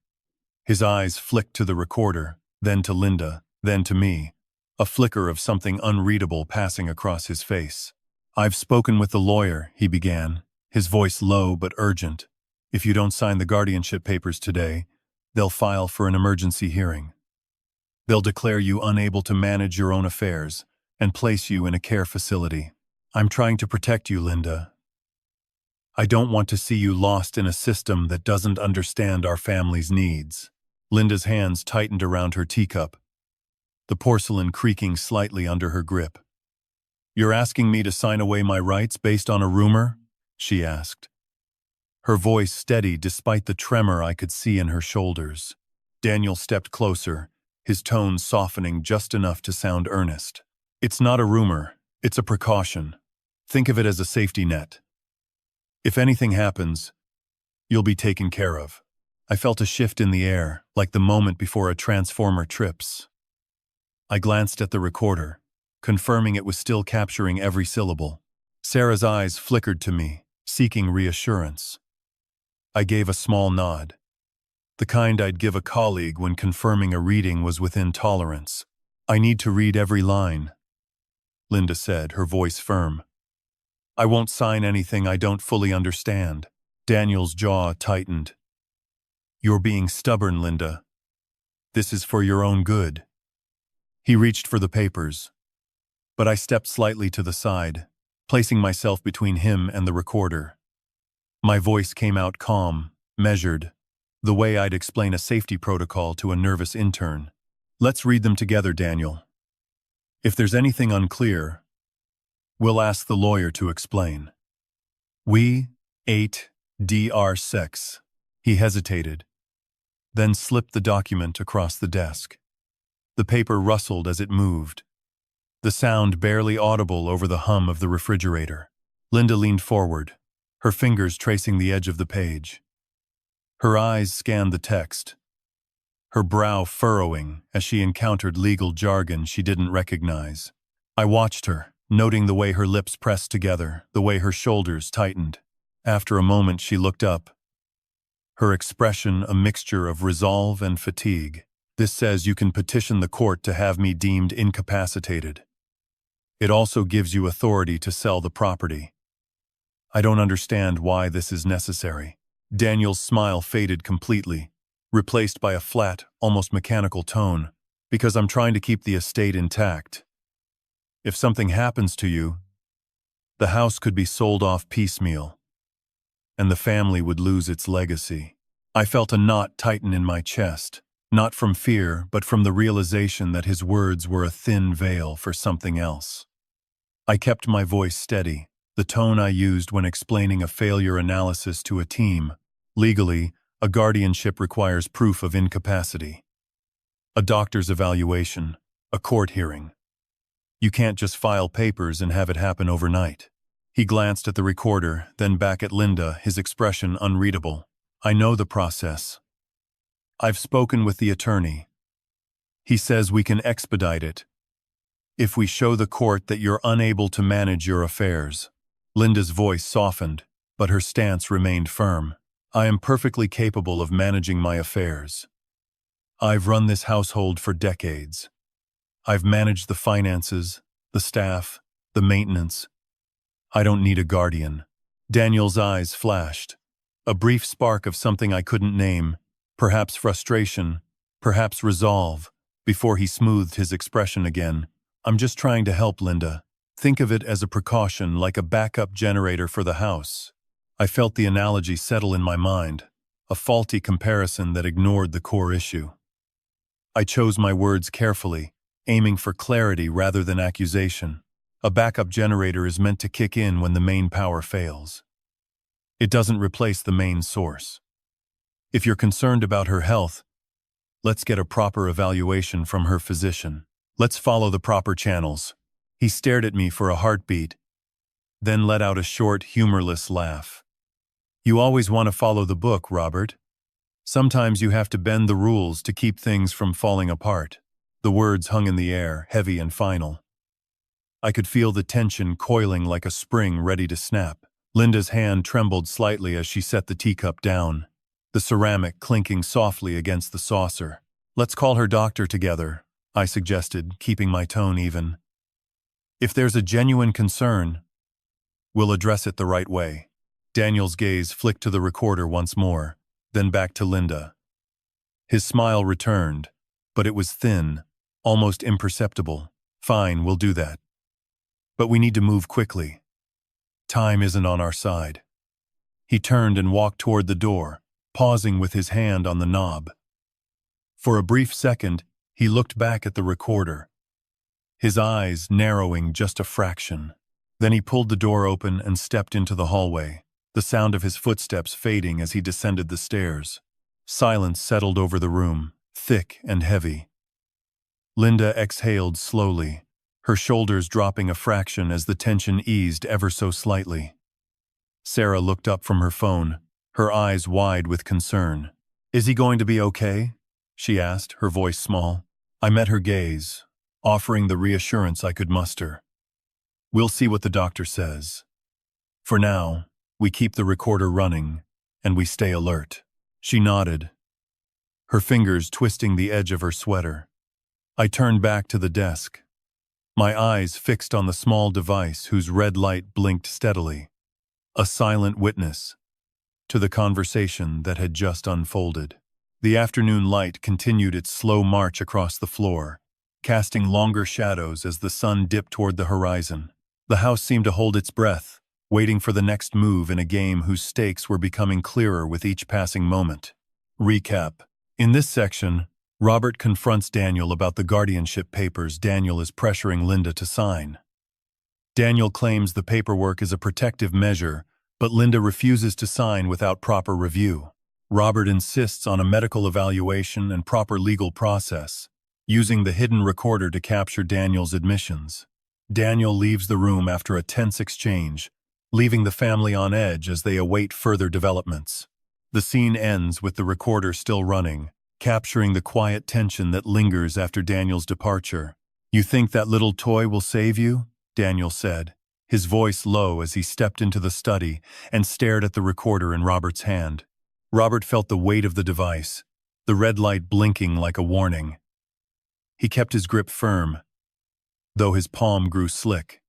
His eyes flicked to the recorder, then to Linda, then to me, a flicker of something unreadable passing across his face. "I've spoken with the lawyer," he began, his voice low but urgent. "If you don't sign the guardianship papers today, they'll file for an emergency hearing. They'll declare you unable to manage your own affairs and place you in a care facility. I'm trying to protect you, Linda. I don't want to see you lost in a system that doesn't understand our family's needs." Linda's hands tightened around her teacup, the porcelain creaking slightly under her grip. "You're asking me to sign away my rights based on a rumor?" she asked. Her voice steady despite the tremor I could see in her shoulders. Daniel stepped closer, his tone softening just enough to sound earnest. "It's not a rumor, it's a precaution. Think of it as a safety net. If anything happens, you'll be taken care of." I felt a shift in the air, like the moment before a transformer trips. I glanced at the recorder, confirming it was still capturing every syllable. Sarah's eyes flickered to me, seeking reassurance. I gave a small nod, the kind I'd give a colleague when confirming a reading was within tolerance. "I need to read every line," Linda said, her voice firm. "I won't sign anything I don't fully understand." Daniel's jaw tightened. "You're being stubborn, Linda. This is for your own good." He reached for the papers, but I stepped slightly to the side, placing myself between him and the recorder. My voice came out calm, measured, the way I'd explain a safety protocol to a nervous intern. "Let's read them together, Daniel. If there's anything unclear, we'll ask the lawyer to explain." "We, 8DR6. He hesitated, then slipped the document across the desk. The paper rustled as it moved, the sound barely audible over the hum of the refrigerator. Linda leaned forward, her fingers tracing the edge of the page. Her eyes scanned the text, her brow furrowing as she encountered legal jargon she didn't recognize. I watched her, noting the way her lips pressed together, the way her shoulders tightened. After a moment, she looked up, her expression a mixture of resolve and fatigue. "This says you can petition the court to have me deemed incapacitated. It also gives you authority to sell the property. I don't understand why this is necessary." Daniel's smile faded completely, replaced by a flat, almost mechanical tone. "Because I'm trying to keep the estate intact. If something happens to you, the house could be sold off piecemeal, and the family would lose its legacy." I felt a knot tighten in my chest, not from fear, but from the realization that his words were a thin veil for something else. I kept my voice steady, the tone I used when explaining a failure analysis to a team. Legally, a guardianship requires proof of incapacity, a doctor's evaluation, a court hearing. You can't just file papers and have it happen overnight. He glanced at the recorder, then back at Linda, his expression unreadable. "I know the process. I've spoken with the attorney. He says we can expedite it if we show the court that you're unable to manage your affairs." Linda's voice softened, but her stance remained firm. "I am perfectly capable of managing my affairs. I've run this household for decades. I've managed the finances, the staff, the maintenance. I don't need a guardian." Daniel's eyes flashed, a brief spark of something I couldn't name, perhaps frustration, perhaps resolve, before he smoothed his expression again. "I'm just trying to help, Linda. Think of it as a precaution, like a backup generator for the house." I felt the analogy settle in my mind, a faulty comparison that ignored the core issue. I chose my words carefully, aiming for clarity rather than accusation. A backup generator is meant to kick in when the main power fails. It doesn't replace the main source. If you're concerned about her health, let's get a proper evaluation from her physician. Let's follow the proper channels. He stared at me for a heartbeat, then let out a short, humorless laugh. "You always want to follow the book, Robert. Sometimes you have to bend the rules to keep things from falling apart." The words hung in the air, heavy and final. I could feel the tension coiling like a spring ready to snap. Linda's hand trembled slightly as she set the teacup down, the ceramic clinking softly against the saucer. "Let's call her doctor together," I suggested, keeping my tone even. "If there's a genuine concern, we'll address it the right way." Daniel's gaze flicked to the recorder once more, then back to Linda. His smile returned, but it was thin, almost imperceptible. "Fine, we'll do that. But we need to move quickly. Time isn't on our side." He turned and walked toward the door, pausing with his hand on the knob. For a brief second, he looked back at the recorder, his eyes narrowing just a fraction. Then he pulled the door open and stepped into the hallway, the sound of his footsteps fading as he descended the stairs. Silence settled over the room, thick and heavy. Linda exhaled slowly, her shoulders dropping a fraction as the tension eased ever so slightly. Sarah looked up from her phone, her eyes wide with concern. "Is he going to be okay?" she asked, her voice small. I met her gaze, offering the reassurance I could muster. "We'll see what the doctor says. For now, we keep the recorder running, and we stay alert." She nodded, her fingers twisting the edge of her sweater. I turned back to the desk, my eyes fixed on the small device whose red light blinked steadily, a silent witness to the conversation that had just unfolded. The afternoon light continued its slow march across the floor, casting longer shadows as the sun dipped toward the horizon. The house seemed to hold its breath, waiting for the next move in a game whose stakes were becoming clearer with each passing moment. Recap. In this section, Robert confronts Daniel about the guardianship papers Daniel is pressuring Linda to sign. Daniel claims the paperwork is a protective measure, but Linda refuses to sign without proper review. Robert insists on a medical evaluation and proper legal process, using the hidden recorder to capture Daniel's admissions. Daniel leaves the room after a tense exchange, leaving the family on edge as they await further developments. The scene ends with the recorder still running, capturing the quiet tension that lingers after Daniel's departure. "You think that little toy will save you?" Daniel said, his voice low as he stepped into the study and stared at the recorder in Robert's hand. Robert felt the weight of the device, the red light blinking like a warning. He kept his grip firm, though his palm grew slick.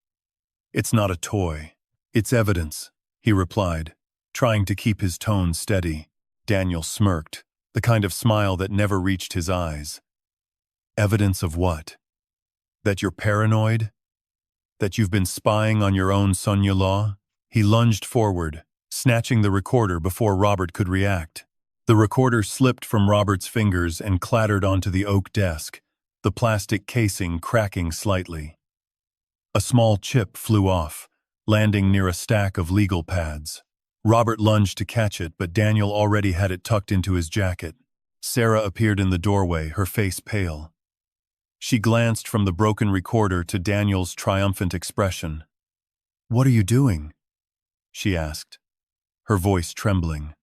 "It's not a toy. It's evidence," he replied, trying to keep his tone steady. Daniel smirked, the kind of smile that never reached his eyes. "Evidence of what? That you're paranoid? That you've been spying on your own son-in-law?" He lunged forward, snatching the recorder before Robert could react. The recorder slipped from Robert's fingers and clattered onto the oak desk, the plastic casing cracking slightly. A small chip flew off, landing near a stack of legal pads. Robert lunged to catch it, but Daniel already had it tucked into his jacket. Sarah appeared in the doorway, her face pale. She glanced from the broken recorder to Daniel's triumphant expression. "What are you doing?" she asked, her voice trembling.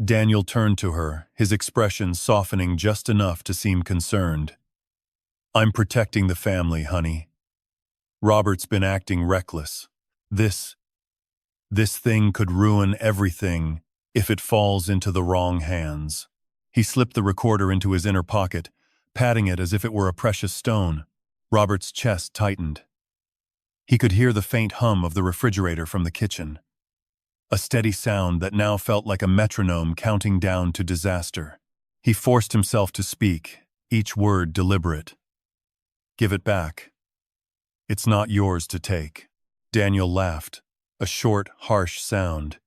Daniel turned to her, his expression softening just enough to seem concerned. "I'm protecting the family, honey. Robert's been acting reckless. This thing could ruin everything if it falls into the wrong hands." He slipped the recorder into his inner pocket, patting it as if it were a precious stone. Robert's chest tightened. He could hear the faint hum of the refrigerator from the kitchen, a steady sound that now felt like a metronome counting down to disaster. He forced himself to speak, each word deliberate. "Give it back. It's not yours to take." Daniel laughed, a short, harsh sound.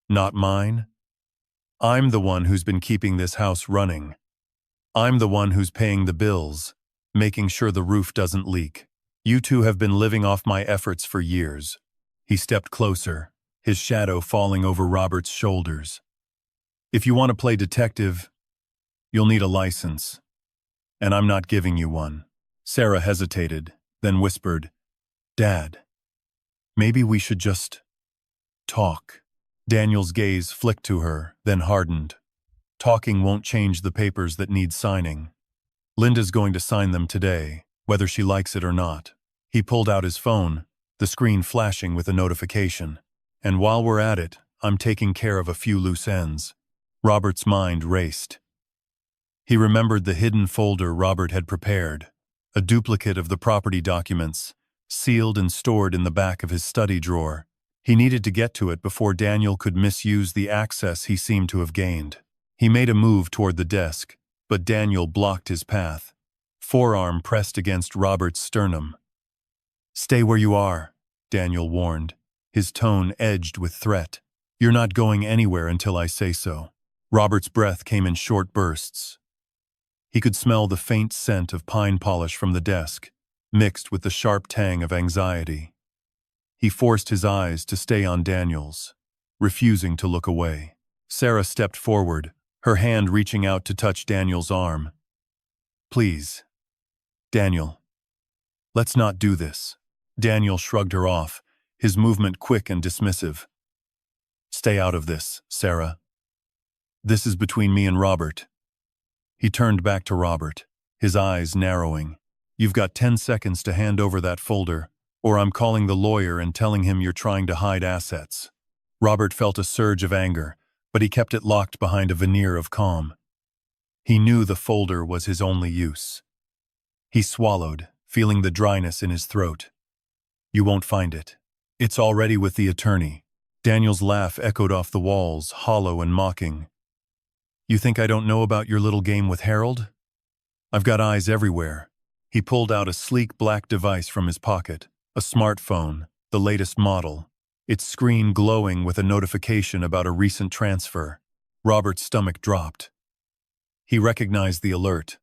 "Not mine? I'm the one who's been keeping this house running. I'm the one who's paying the bills, making sure the roof doesn't leak. You two have been living off my efforts for years." He stepped closer, his shadow falling over Robert's shoulders. "If you want to play detective, you'll need a license, and I'm not giving you one." Sarah hesitated, then whispered, "Dad, maybe we should just talk." Daniel's gaze flicked to her, then hardened. "Talking won't change the papers that need signing. Linda's going to sign them today, whether she likes it or not." He pulled out his phone, the screen flashing with a notification. "And while we're at it, I'm taking care of a few loose ends." Robert's mind raced. He remembered the hidden folder Robert had prepared, a duplicate of the property documents, sealed and stored in the back of his study drawer. He needed to get to it before Daniel could misuse the access he seemed to have gained. He made a move toward the desk, but Daniel blocked his path, forearm pressed against Robert's sternum. "Stay where you are," Daniel warned, his tone edged with threat. "You're not going anywhere until I say so." Robert's breath came in short bursts. He could smell the faint scent of pine polish from the desk, mixed with the sharp tang of anxiety. He forced his eyes to stay on Daniel's, refusing to look away. Sarah stepped forward, her hand reaching out to touch Daniel's arm. "Please, Daniel, let's not do this." Daniel shrugged her off, his movement quick and dismissive. "Stay out of this, Sarah. This is between me and Robert." He turned back to Robert, his eyes narrowing. "You've got 10 seconds to hand over that folder, or I'm calling the lawyer and telling him you're trying to hide assets." Robert felt a surge of anger, but he kept it locked behind a veneer of calm. He knew the folder was his only use. He swallowed, feeling the dryness in his throat. "You won't find it. It's already with the attorney." Daniel's laugh echoed off the walls, hollow and mocking. "You think I don't know about your little game with Harold? I've got eyes everywhere." He pulled out a sleek black device from his pocket, a smartphone, the latest model, its screen glowing with a notification about a recent transfer. Robert's stomach dropped. He recognized the alert.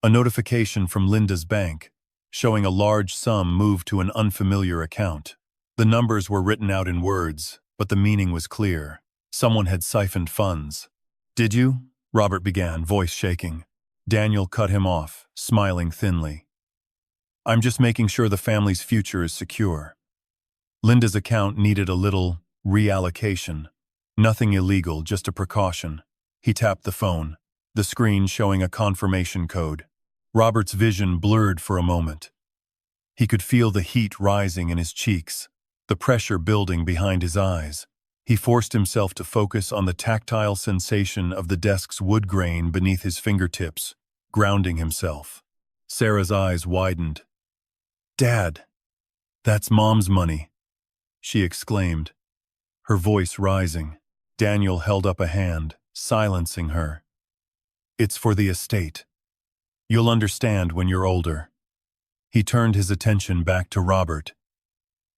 A notification from Linda's bank, showing a large sum moved to an unfamiliar account. The numbers were written out in words, but the meaning was clear. Someone had siphoned funds. "Did you?" Robert began, voice shaking. Daniel cut him off, smiling thinly. "I'm just making sure the family's future is secure." Linda's account needed a little reallocation. Nothing illegal, just a precaution. He tapped the phone, the screen showing a confirmation code. Robert's vision blurred for a moment. He could feel the heat rising in his cheeks, the pressure building behind his eyes. He forced himself to focus on the tactile sensation of the desk's wood grain beneath his fingertips, grounding himself. Sarah's eyes widened. "Dad, that's Mom's money," she exclaimed, her voice rising. Daniel held up a hand, silencing her. "It's for the estate. You'll understand when you're older." He turned his attention back to Robert,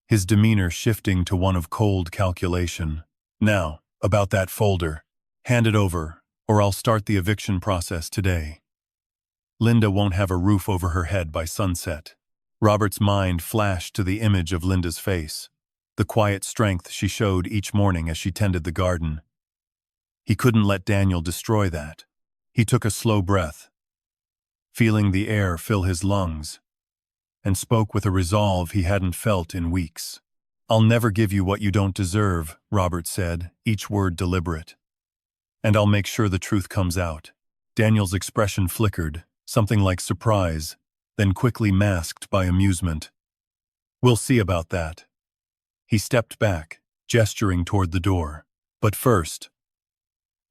his demeanor shifting to one of cold calculation. "Now, about that folder. Hand it over, or I'll start the eviction process today. Linda won't have a roof over her head by sunset." Robert's mind flashed to the image of Linda's face, the quiet strength she showed each morning as she tended the garden. He couldn't let Daniel destroy that. He took a slow breath, feeling the air fill his lungs, and spoke with a resolve he hadn't felt in weeks. "I'll never give you what you don't deserve," Robert said, each word deliberate. "And I'll make sure the truth comes out." Daniel's expression flickered, something like surprise, then quickly masked by amusement. "We'll see about that." He stepped back, gesturing toward the door. "But first,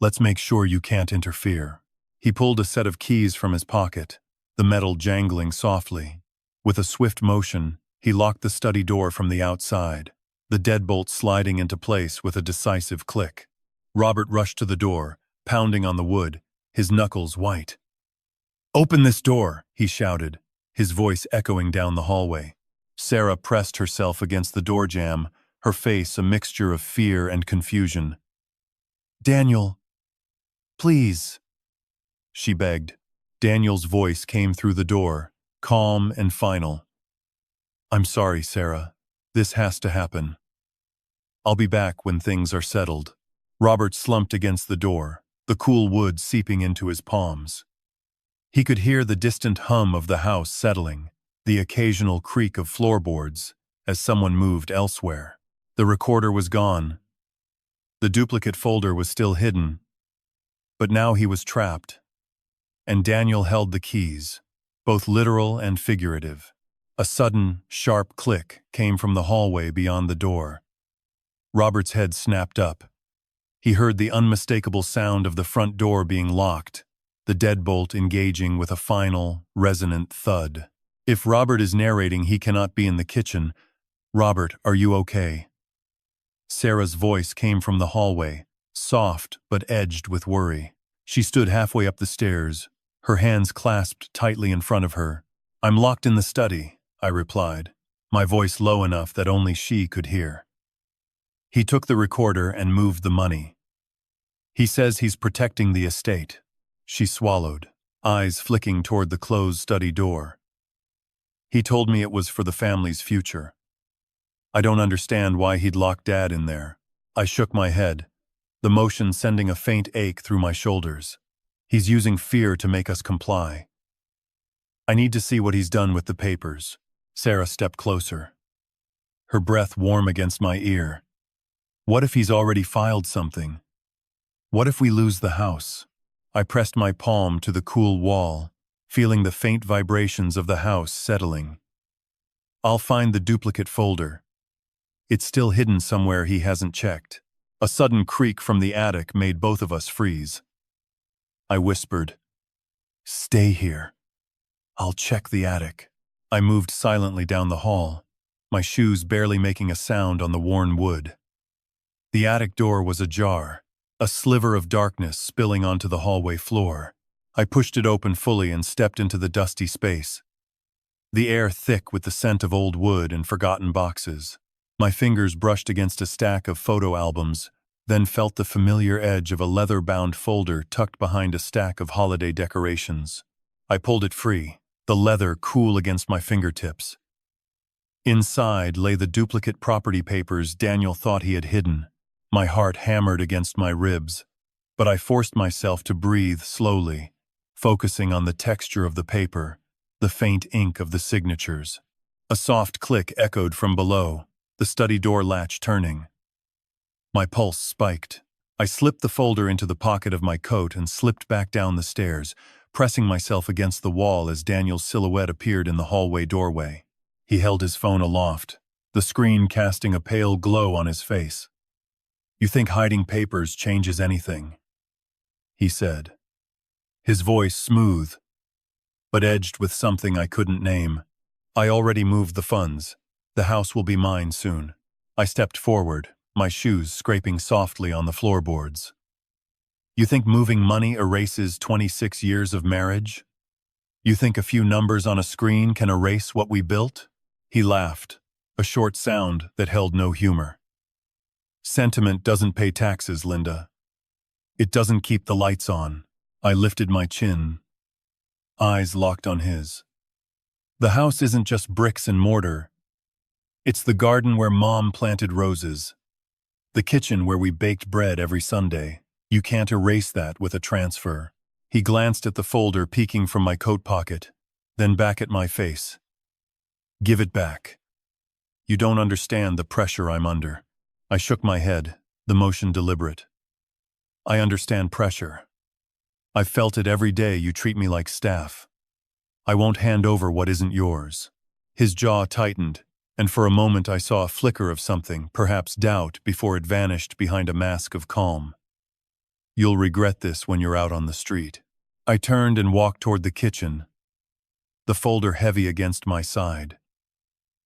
let's make sure you can't interfere." He pulled a set of keys from his pocket, the metal jangling softly. With a swift motion, he locked the study door from the outside, the deadbolt sliding into place with a decisive click. Robert rushed to the door, pounding on the wood, his knuckles white. "Open this door," he shouted, his voice echoing down the hallway. Sarah pressed herself against the door jamb, her face a mixture of fear and confusion. "Daniel, please," she begged. Daniel's voice came through the door, calm and final. "I'm sorry, Sarah. This has to happen. I'll be back when things are settled." Robert slumped against the door, the cool wood seeping into his palms. He could hear the distant hum of the house settling, the occasional creak of floorboards as someone moved elsewhere. The recorder was gone. The duplicate folder was still hidden. But now he was trapped. And Daniel held the keys, both literal and figurative. A sudden, sharp click came from the hallway beyond the door. Robert's head snapped up. He heard the unmistakable sound of the front door being locked, the deadbolt engaging with a final, resonant thud. If Robert is narrating, he cannot be in the kitchen. "Robert, are you okay?" Sarah's voice came from the hallway, soft but edged with worry. She stood halfway up the stairs, her hands clasped tightly in front of her. "I'm locked in the study," I replied, my voice low enough that only she could hear. He took the recorder and moved the money. "He says he's protecting the estate." She swallowed. eyes flicking toward the closed study door. He told me it was for the family's future. I don't understand why he'd lock Dad in there. I shook my head, the motion sending a faint ache through my shoulders. He's using fear to make us comply. I need to see what he's done with the papers. Sarah stepped closer, her breath warm against my ear. What if he's already filed something? What if we lose the house? I pressed my palm to the cool wall, feeling the faint vibrations of the house settling. I'll find the duplicate folder. It's still hidden somewhere he hasn't checked. A sudden creak from the attic made both of us freeze. I whispered, "Stay here. I'll check the attic." I moved silently down the hall, my shoes barely making a sound on the worn wood. The attic door was ajar, a sliver of darkness spilling onto the hallway floor. I pushed it open fully and stepped into the dusty space, the air thick with the scent of old wood and forgotten boxes. My fingers brushed against a stack of photo albums, then felt the familiar edge of a leather-bound folder tucked behind a stack of holiday decorations. I pulled it free, the leather cool against my fingertips. Inside lay the duplicate property papers Daniel thought he had hidden. My heart hammered against my ribs, but I forced myself to breathe slowly, focusing on the texture of the paper, the faint ink of the signatures. A soft click echoed from below, the study door latch turning. My pulse spiked. I slipped the folder into the pocket of my coat and slipped back down the stairs, pressing myself against the wall as Daniel's silhouette appeared in the hallway doorway. He held his phone aloft, the screen casting a pale glow on his face. "You think hiding papers changes anything?" he said. His voice smooth, but edged with something I couldn't name. "I already moved the funds. The house will be mine soon." I stepped forward, my shoes scraping softly on the floorboards. "You think moving money erases 26 years of marriage? You think a few numbers on a screen can erase what we built?" He laughed, a short sound that held no humor. "Sentiment doesn't pay taxes, Linda. It doesn't keep the lights on." I lifted my chin, eyes locked on his. "The house isn't just bricks and mortar. It's the garden where Mom planted roses, the kitchen where we baked bread every Sunday. You can't erase that with a transfer." He glanced at the folder peeking from my coat pocket, then back at my face. "Give it back. You don't understand the pressure I'm under." I shook my head, the motion deliberate. "I understand pressure. I've felt it every day you treat me like staff. I won't hand over what isn't yours." His jaw tightened, and for a moment I saw a flicker of something, perhaps doubt, before it vanished behind a mask of calm. "You'll regret this when you're out on the street." I turned and walked toward the kitchen, the folder heavy against my side.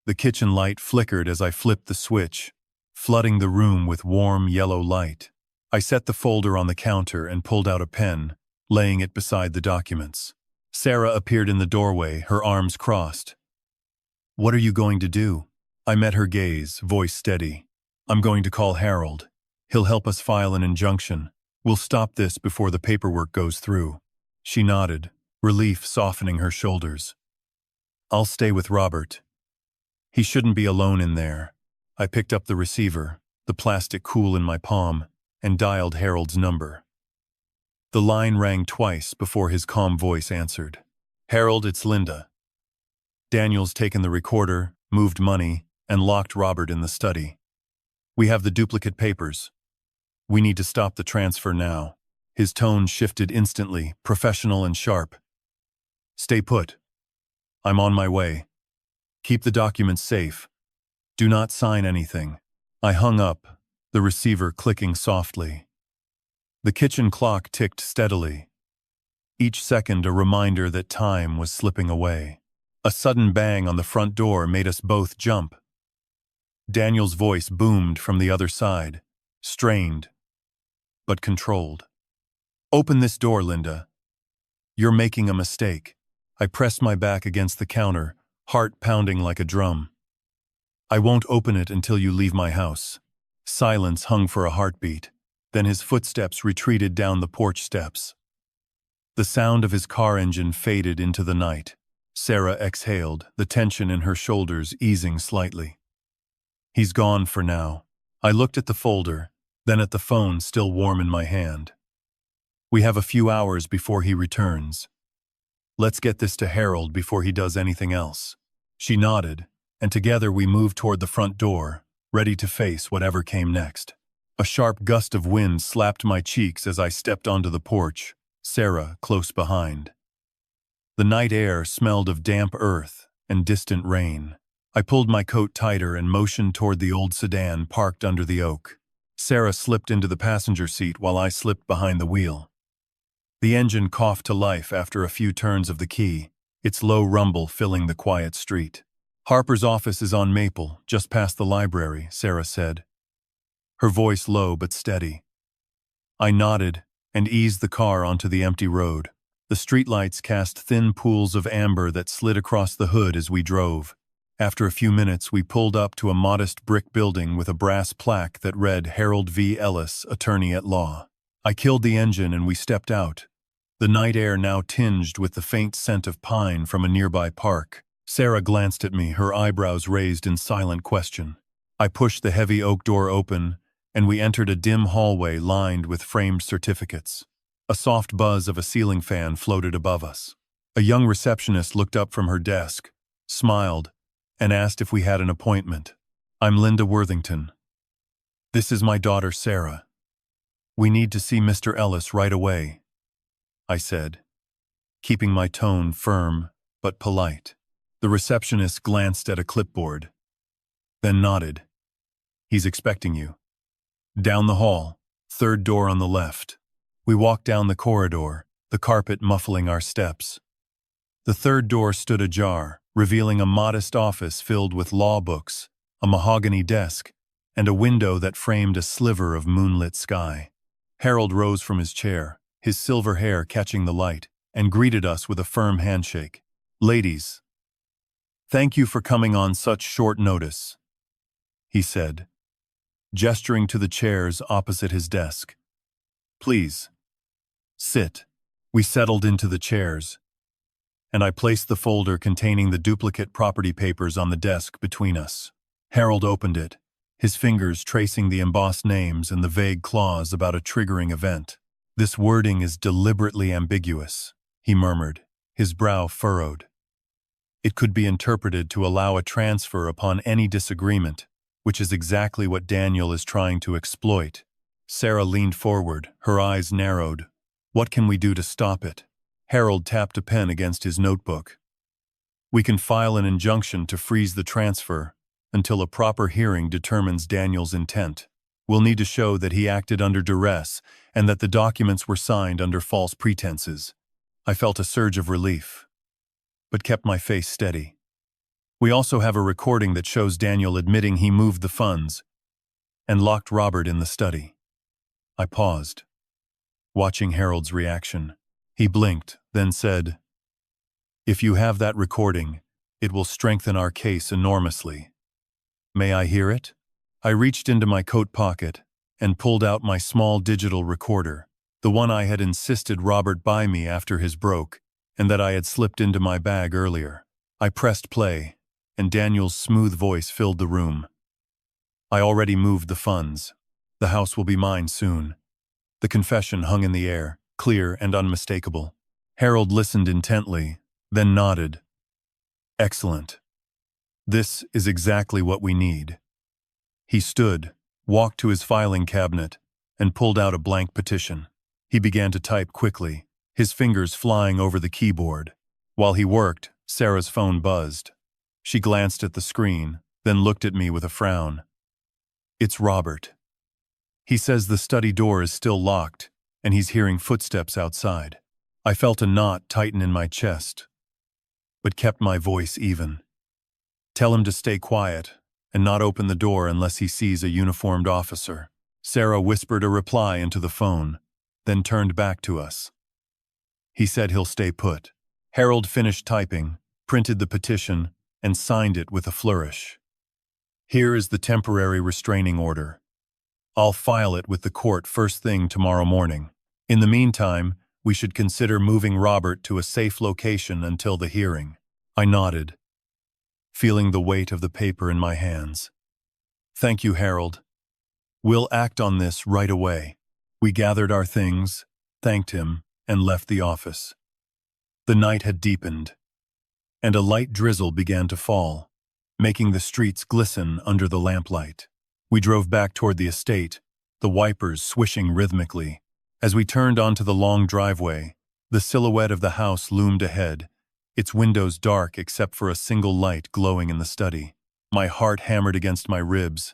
The kitchen light flickered as I flipped the switch, flooding the room with warm yellow light. I set the folder on the counter and pulled out a pen, laying it beside the documents. Sarah appeared in the doorway, her arms crossed. "What are you going to do?" I met her gaze, voice steady. "I'm going to call Harold. He'll help us file an injunction. We'll stop this before the paperwork goes through." She nodded, relief softening her shoulders. "I'll stay with Robert. He shouldn't be alone in there." I picked up the receiver, the plastic cool in my palm, and dialed Harold's number. The line rang twice before his calm voice answered. "Harold, it's Linda. Daniel's taken the recorder, moved money, and locked Robert in the study. We have the duplicate papers. We need to stop the transfer now." His tone shifted instantly, professional and sharp. "Stay put. I'm on my way. Keep the documents safe. Do not sign anything." I hung up, the receiver clicking softly. The kitchen clock ticked steadily, each second a reminder that time was slipping away. A sudden bang on the front door made us both jump. Daniel's voice boomed from the other side, strained, but controlled. "Open this door, Linda. You're making a mistake." I pressed my back against the counter, heart pounding like a drum. "I won't open it until you leave my house." Silence hung for a heartbeat. Then his footsteps retreated down the porch steps. The sound of his car engine faded into the night. Sarah exhaled, the tension in her shoulders easing slightly. He's gone for now. I looked at the folder, then at the phone still warm in my hand. We have a few hours before he returns. Let's get this to Harold before he does anything else. She nodded, and together we moved toward the front door, ready to face whatever came next. A sharp gust of wind slapped my cheeks as I stepped onto the porch, Sarah close behind. The night air smelled of damp earth and distant rain. I pulled my coat tighter and motioned toward the old sedan parked under the oak. Sarah slipped into the passenger seat while I slipped behind the wheel. The engine coughed to life after a few turns of the key, its low rumble filling the quiet street. Harper's office is on Maple, just past the library, Sarah said, her voice low but steady. I nodded and eased the car onto the empty road. The streetlights cast thin pools of amber that slid across the hood as we drove. After a few minutes, we pulled up to a modest brick building with a brass plaque that read Harold V. Ellis, Attorney at Law. I killed the engine and we stepped out, the night air now tinged with the faint scent of pine from a nearby park. Sarah glanced at me, her eyebrows raised in silent question. I pushed the heavy oak door open, and we entered a dim hallway lined with framed certificates. A soft buzz of a ceiling fan floated above us. A young receptionist looked up from her desk, smiled, and asked if we had an appointment. I'm Linda Worthington. This is my daughter, Sarah. We need to see Mr. Ellis right away, I said, keeping my tone firm but polite. The receptionist glanced at a clipboard, then nodded. He's expecting you. Down the hall, third door on the left. We walked down the corridor, the carpet muffling our steps. The third door stood ajar, revealing a modest office filled with law books, a mahogany desk, and a window that framed a sliver of moonlit sky. Harold rose from his chair, his silver hair catching the light, and greeted us with a firm handshake. Ladies, thank you for coming on such short notice, he said, gesturing to the chairs opposite his desk. Please, sit. We settled into the chairs, and I placed the folder containing the duplicate property papers on the desk between us. Harold opened it, his fingers tracing the embossed names and the vague clause about a triggering event. This wording is deliberately ambiguous, he murmured, his brow furrowed. It could be interpreted to allow a transfer upon any disagreement, which is exactly what Daniel is trying to exploit. Sarah leaned forward, her eyes narrowed. What can we do to stop it? Harold tapped a pen against his notebook. We can file an injunction to freeze the transfer until a proper hearing determines Daniel's intent. We'll need to show that he acted under duress and that the documents were signed under false pretenses. I felt a surge of relief, but kept my face steady. We also have a recording that shows Daniel admitting he moved the funds and locked Robert in the study. I paused, watching Harold's reaction. He blinked, then said, "If you have that recording, it will strengthen our case enormously. May I hear it?" I reached into my coat pocket and pulled out my small digital recorder, the one I had insisted Robert buy me after his broke, and that I had slipped into my bag earlier. I pressed play, and Daniel's smooth voice filled the room. I already moved the funds. The house will be mine soon. The confession hung in the air, clear and unmistakable. Harold listened intently, then nodded. Excellent. This is exactly what we need. He stood, walked to his filing cabinet, and pulled out a blank petition. He began to type quickly, his fingers flying over the keyboard. While he worked, Sarah's phone buzzed. She glanced at the screen, then looked at me with a frown. It's Robert. He says the study door is still locked, and he's hearing footsteps outside. I felt a knot tighten in my chest, but kept my voice even. Tell him to stay quiet and not open the door unless he sees a uniformed officer. Sarah whispered a reply into the phone, then turned back to us. He said he'll stay put. Harold finished typing, printed the petition, and signed it with a flourish. Here is the temporary restraining order. I'll file it with the court first thing tomorrow morning. In the meantime, we should consider moving Robert to a safe location until the hearing. I nodded, feeling the weight of the paper in my hands. Thank you, Harold. We'll act on this right away. We gathered our things, thanked him, and left the office. The night had deepened, and a light drizzle began to fall, making the streets glisten under the lamplight. We drove back toward the estate, the wipers swishing rhythmically. As we turned onto the long driveway, the silhouette of the house loomed ahead, its windows dark except for a single light glowing in the study. My heart hammered against my ribs,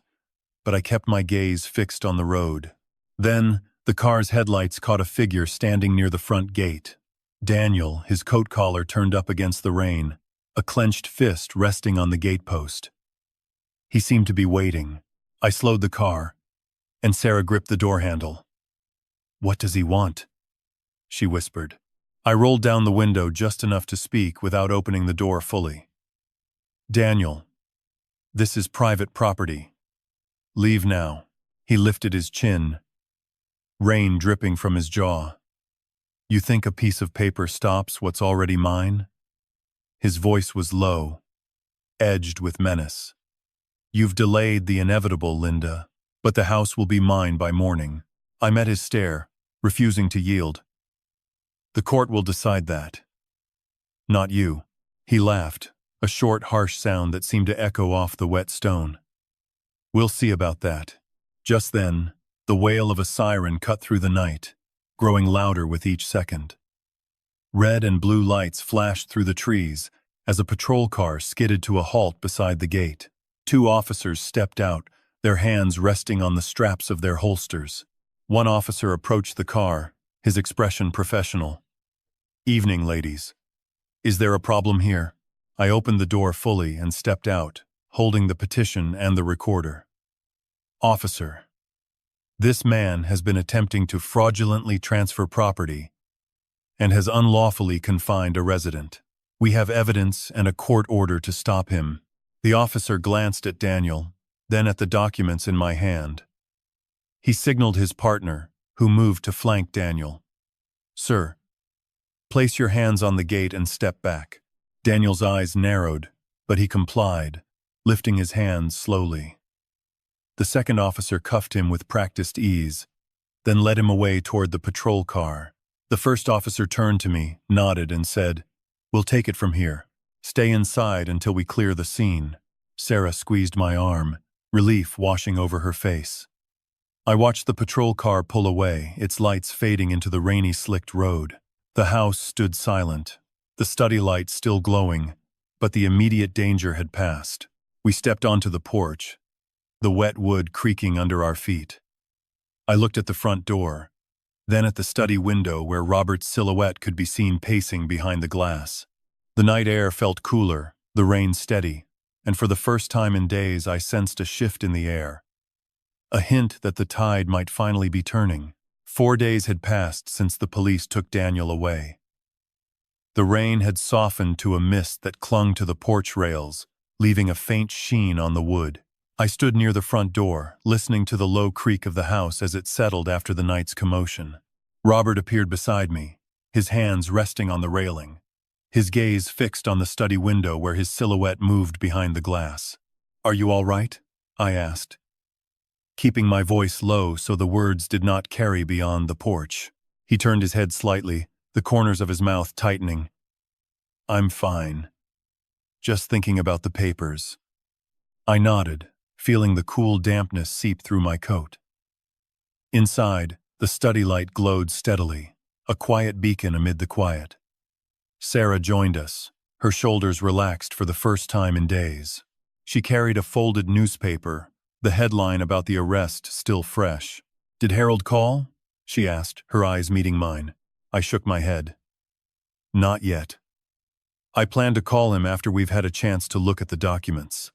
but I kept my gaze fixed on the road. Then, the car's headlights caught a figure standing near the front gate. Daniel, his coat collar turned up against the rain, a clenched fist resting on the gatepost. He seemed to be waiting. I slowed the car, and Sarah gripped the door handle. "What does he want?" she whispered. I rolled down the window just enough to speak without opening the door fully. "Daniel, this is private property. Leave now." He lifted his chin, rain dripping from his jaw. "You think a piece of paper stops what's already mine?" His voice was low, edged with menace. "You've delayed the inevitable, Linda, but the house will be mine by morning." I met his stare, refusing to yield. "The court will decide that. Not you." He laughed, a short, harsh sound that seemed to echo off the wet stone. "We'll see about that." Just then, the wail of a siren cut through the night, growing louder with each second. Red and blue lights flashed through the trees as a patrol car skidded to a halt beside the gate. 2 officers stepped out, their hands resting on the straps of their holsters. One officer approached the car, his expression professional. "Evening, ladies. Is there a problem here?" I opened the door fully and stepped out, holding the petition and the recorder. "Officer, this man has been attempting to fraudulently transfer property and has unlawfully confined a resident. We have evidence and a court order to stop him." The officer glanced at Daniel, then at the documents in my hand. He signaled his partner, who moved to flank Daniel. "Sir, place your hands on the gate and step back." Daniel's eyes narrowed, but he complied, lifting his hands slowly. The second officer cuffed him with practiced ease, then led him away toward the patrol car. The first officer turned to me, nodded, and said, "We'll take it from here. Stay inside until we clear the scene." Sarah squeezed my arm, relief washing over her face. I watched the patrol car pull away, its lights fading into the rainy, slicked road. The house stood silent, the study light still glowing, but the immediate danger had passed. We stepped onto the porch, the wet wood creaking under our feet. I looked at the front door, then at the study window where Robert's silhouette could be seen pacing behind the glass. The night air felt cooler, the rain steady, and for the first time in days I sensed a shift in the air. A hint that the tide might finally be turning. 4 days had passed since the police took Daniel away. The rain had softened to a mist that clung to the porch rails, leaving a faint sheen on the wood. I stood near the front door, listening to the low creak of the house as it settled after the night's commotion. Robert appeared beside me, his hands resting on the railing, his gaze fixed on the study window where his silhouette moved behind the glass. "Are you all right?" I asked, keeping my voice low so the words did not carry beyond the porch. He turned his head slightly, the corners of his mouth tightening. "I'm fine. Just thinking about the papers." I nodded, feeling the cool dampness seep through my coat. Inside, the study light glowed steadily, a quiet beacon amid the quiet. Sarah joined us, her shoulders relaxed for the first time in days. She carried a folded newspaper, the headline about the arrest still fresh. "Did Harold call?" she asked, her eyes meeting mine. I shook my head. "Not yet. I plan to call him after we've had a chance to look at the documents."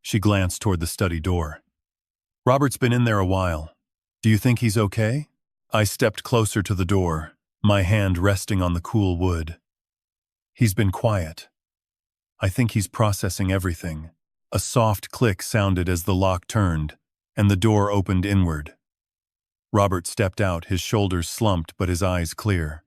She glanced toward the study door. "Robert's been in there a while. Do you think he's okay?" I stepped closer to the door, my hand resting on the cool wood. "He's been quiet. I think he's processing everything." A soft click sounded as the lock turned, and the door opened inward. Robert stepped out, his shoulders slumped but his eyes clear.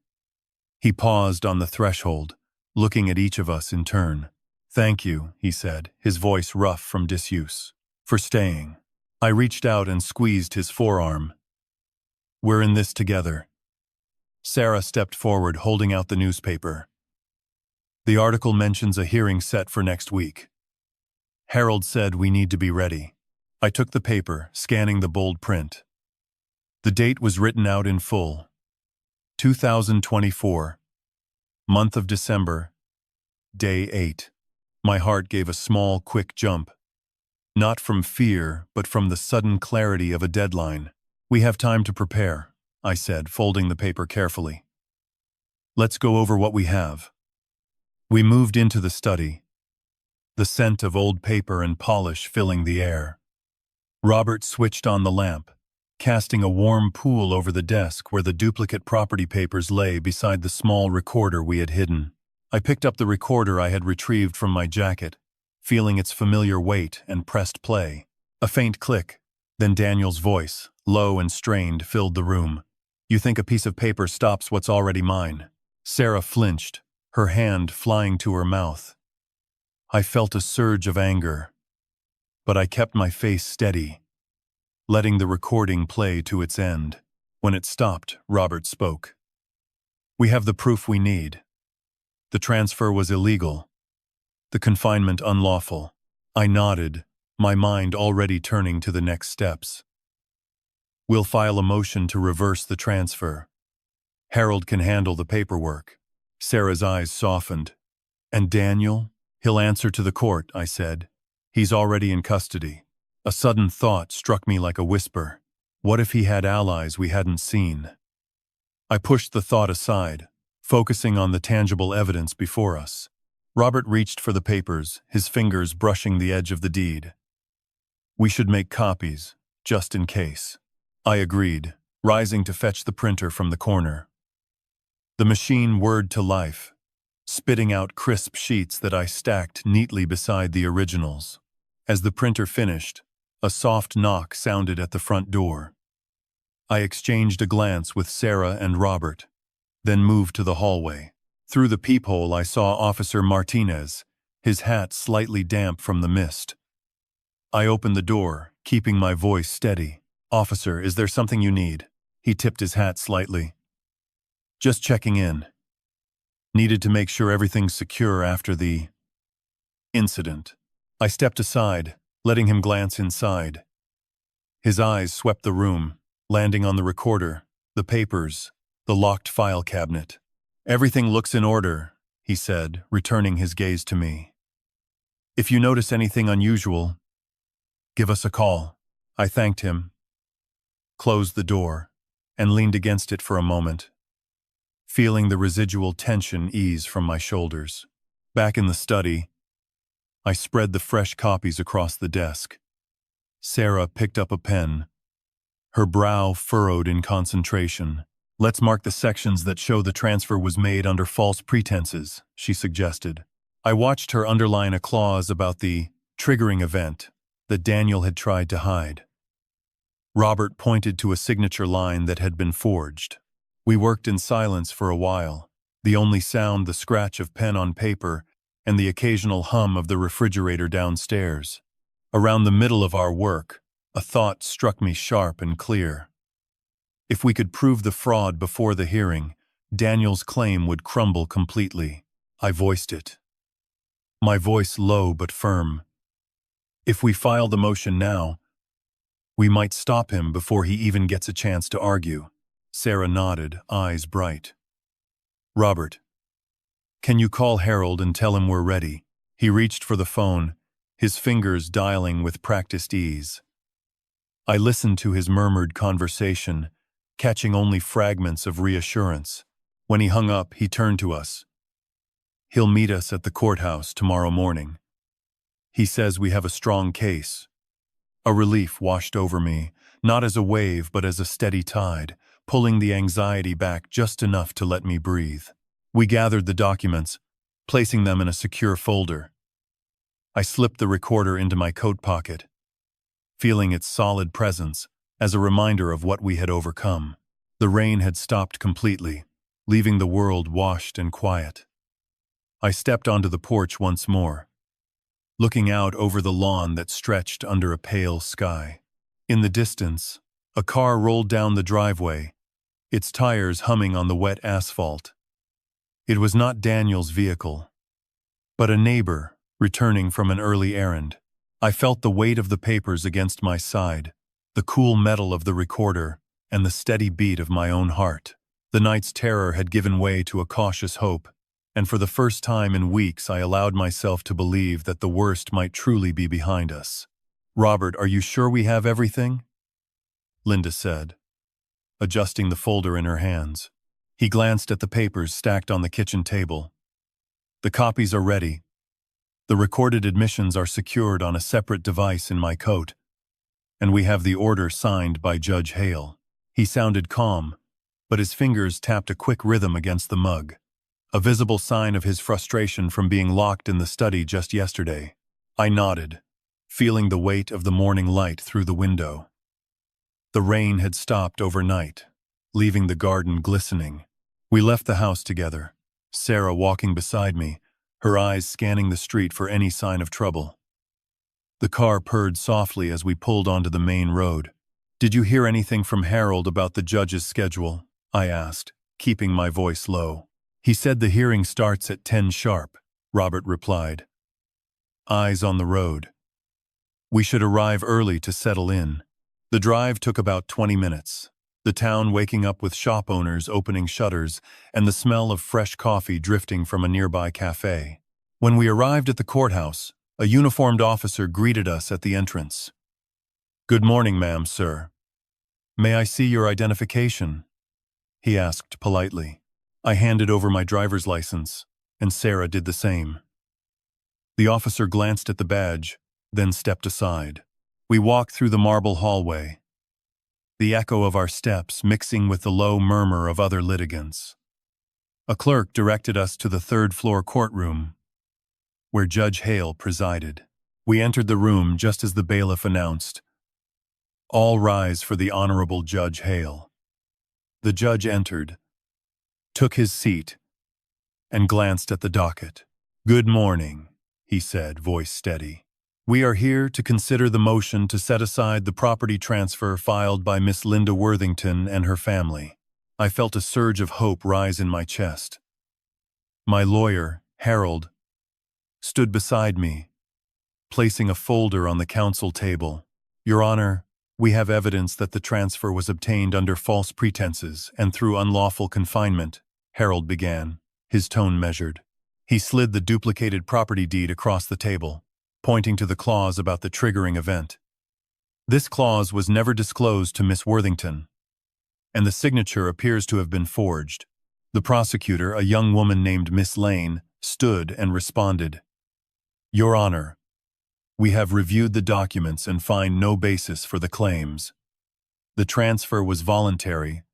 He paused on the threshold, looking at each of us in turn. "Thank you," he said, his voice rough from disuse, "for staying." I reached out and squeezed his forearm. "We're in this together." Sarah stepped forward, holding out the newspaper. "The article mentions a hearing set for next week. Harold said we need to be ready." I took the paper, scanning the bold print. The date was written out in full. 2024. Month of December. Day 8. My heart gave a small, quick jump. Not from fear, but from the sudden clarity of a deadline. "We have time to prepare," I said, folding the paper carefully. "Let's go over what we have." We moved into the study, the scent of old paper and polish filling the air. Robert switched on the lamp, casting a warm pool over the desk where the duplicate property papers lay beside the small recorder we had hidden. I picked up the recorder I had retrieved from my jacket, feeling its familiar weight, and pressed play. A faint click, then Daniel's voice, low and strained, filled the room. "You think a piece of paper stops what's already mine?" Sarah flinched, her hand flying to her mouth. I felt a surge of anger, but I kept my face steady, letting the recording play to its end. When it stopped, Robert spoke. "We have the proof we need. The transfer was illegal. The confinement unlawful." I nodded, my mind already turning to the next steps. "We'll file a motion to reverse the transfer. Harold can handle the paperwork." Sarah's eyes softened. "And Daniel? He'll answer to the court," I said. "He's already in custody." A sudden thought struck me like a whisper. What if he had allies we hadn't seen? I pushed the thought aside, focusing on the tangible evidence before us. Robert reached for the papers, his fingers brushing the edge of the deed. "We should make copies, just in case." I agreed, rising to fetch the printer from the corner. The machine whirred to life, spitting out crisp sheets that I stacked neatly beside the originals. As the printer finished, a soft knock sounded at the front door. I exchanged a glance with Sarah and Robert, then moved to the hallway. Through the peephole I saw Officer Martinez, his hat slightly damp from the mist. I opened the door, keeping my voice steady. "Officer, is there something you need?" He tipped his hat slightly. "Just checking in. Needed to make sure everything's secure after the incident." I stepped aside, letting him glance inside. His eyes swept the room, landing on the recorder, the papers, the locked file cabinet. "Everything looks in order," he said, returning his gaze to me. "If you notice anything unusual, give us a call." I thanked him, closed the door, and leaned against it for a moment, feeling the residual tension ease from my shoulders. Back in the study, I spread the fresh copies across the desk. Sarah picked up a pen, her brow furrowed in concentration. "Let's mark the sections that show the transfer was made under false pretenses," she suggested. I watched her underline a clause about the triggering event that Daniel had tried to hide. Robert pointed to a signature line that had been forged. We worked in silence for a while, the only sound the scratch of pen on paper and the occasional hum of the refrigerator downstairs. Around the middle of our work, a thought struck me sharp and clear. If we could prove the fraud before the hearing, Daniel's claim would crumble completely. I voiced it, my voice low but firm. If we file the motion now, we might stop him before he even gets a chance to argue. Sarah nodded, eyes bright. "Robert, can you call Harold and tell him we're ready?" He reached for the phone, his fingers dialing with practiced ease. I listened to his murmured conversation, catching only fragments of reassurance. When he hung up, he turned to us. "He'll meet us at the courthouse tomorrow morning. He says we have a strong case." A relief washed over me, not as a wave but as a steady tide, pulling the anxiety back just enough to let me breathe. We gathered the documents, placing them in a secure folder. I slipped the recorder into my coat pocket. Feeling its solid presence, as a reminder of what we had overcome. The rain had stopped completely, leaving the world washed and quiet. I stepped onto the porch once more, looking out over the lawn that stretched under a pale sky. In the distance, a car rolled down the driveway, its tires humming on the wet asphalt. It was not Daniel's vehicle, but a neighbor returning from an early errand. I felt the weight of the papers against my side, the cool metal of the recorder, and the steady beat of my own heart. The night's terror had given way to a cautious hope, and for the first time in weeks I allowed myself to believe that the worst might truly be behind us. "Robert, are you sure we have everything?" Linda said, adjusting the folder in her hands. He glanced at the papers stacked on the kitchen table. "The copies are ready. The recorded admissions are secured on a separate device in my coat, and we have the order signed by Judge Hale." He sounded calm, but his fingers tapped a quick rhythm against the mug, a visible sign of his frustration from being locked in the study just yesterday. I nodded, feeling the weight of the morning light through the window. The rain had stopped overnight, leaving the garden glistening. We left the house together, Sarah walking beside me, her eyes scanning the street for any sign of trouble. The car purred softly as we pulled onto the main road. "Did you hear anything from Harold about the judge's schedule?" I asked, keeping my voice low. "He said the hearing starts at 10 sharp, Robert replied, eyes on the road. "We should arrive early to settle in." The drive took about 20 minutes, the town waking up with shop owners opening shutters and the smell of fresh coffee drifting from a nearby cafe. When we arrived at the courthouse, a uniformed officer greeted us at the entrance. "Good morning, ma'am, sir. May I see your identification?" he asked politely. I handed over my driver's license, and Sarah did the same. The officer glanced at the badge, then stepped aside. We walked through the marble hallway, the echo of our steps mixing with the low murmur of other litigants. A clerk directed us to the third-floor courtroom, where Judge Hale presided. We entered the room just as the bailiff announced, "All rise for the Honorable Judge Hale." The judge entered, took his seat, and glanced at the docket. "Good morning," he said, voice steady. "We are here to consider the motion to set aside the property transfer filed by Miss Linda Worthington and her family." I felt a surge of hope rise in my chest. My lawyer, Harold, stood beside me, placing a folder on the counsel table. "Your Honor, we have evidence that the transfer was obtained under false pretenses and through unlawful confinement," Harold began, his tone measured. He slid the duplicated property deed across the table, pointing to the clause about the triggering event. "This clause was never disclosed to Miss Worthington, and the signature appears to have been forged." The prosecutor, a young woman named Miss Lane, stood and responded, "Your Honor, we have reviewed the documents and find no basis for the claims. The transfer was voluntary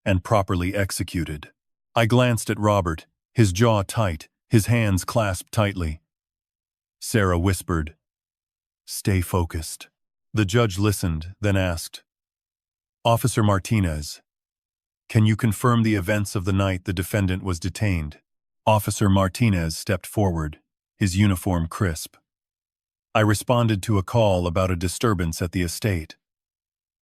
and properly executed." I glanced at Robert, his jaw tight, his hands clasped tightly. Sarah whispered, "Stay focused." The judge listened, then asked, "Officer Martinez, can you confirm the events of the night the defendant was detained?" Officer Martinez stepped forward, his uniform crisp. "I responded to a call about a disturbance at the estate.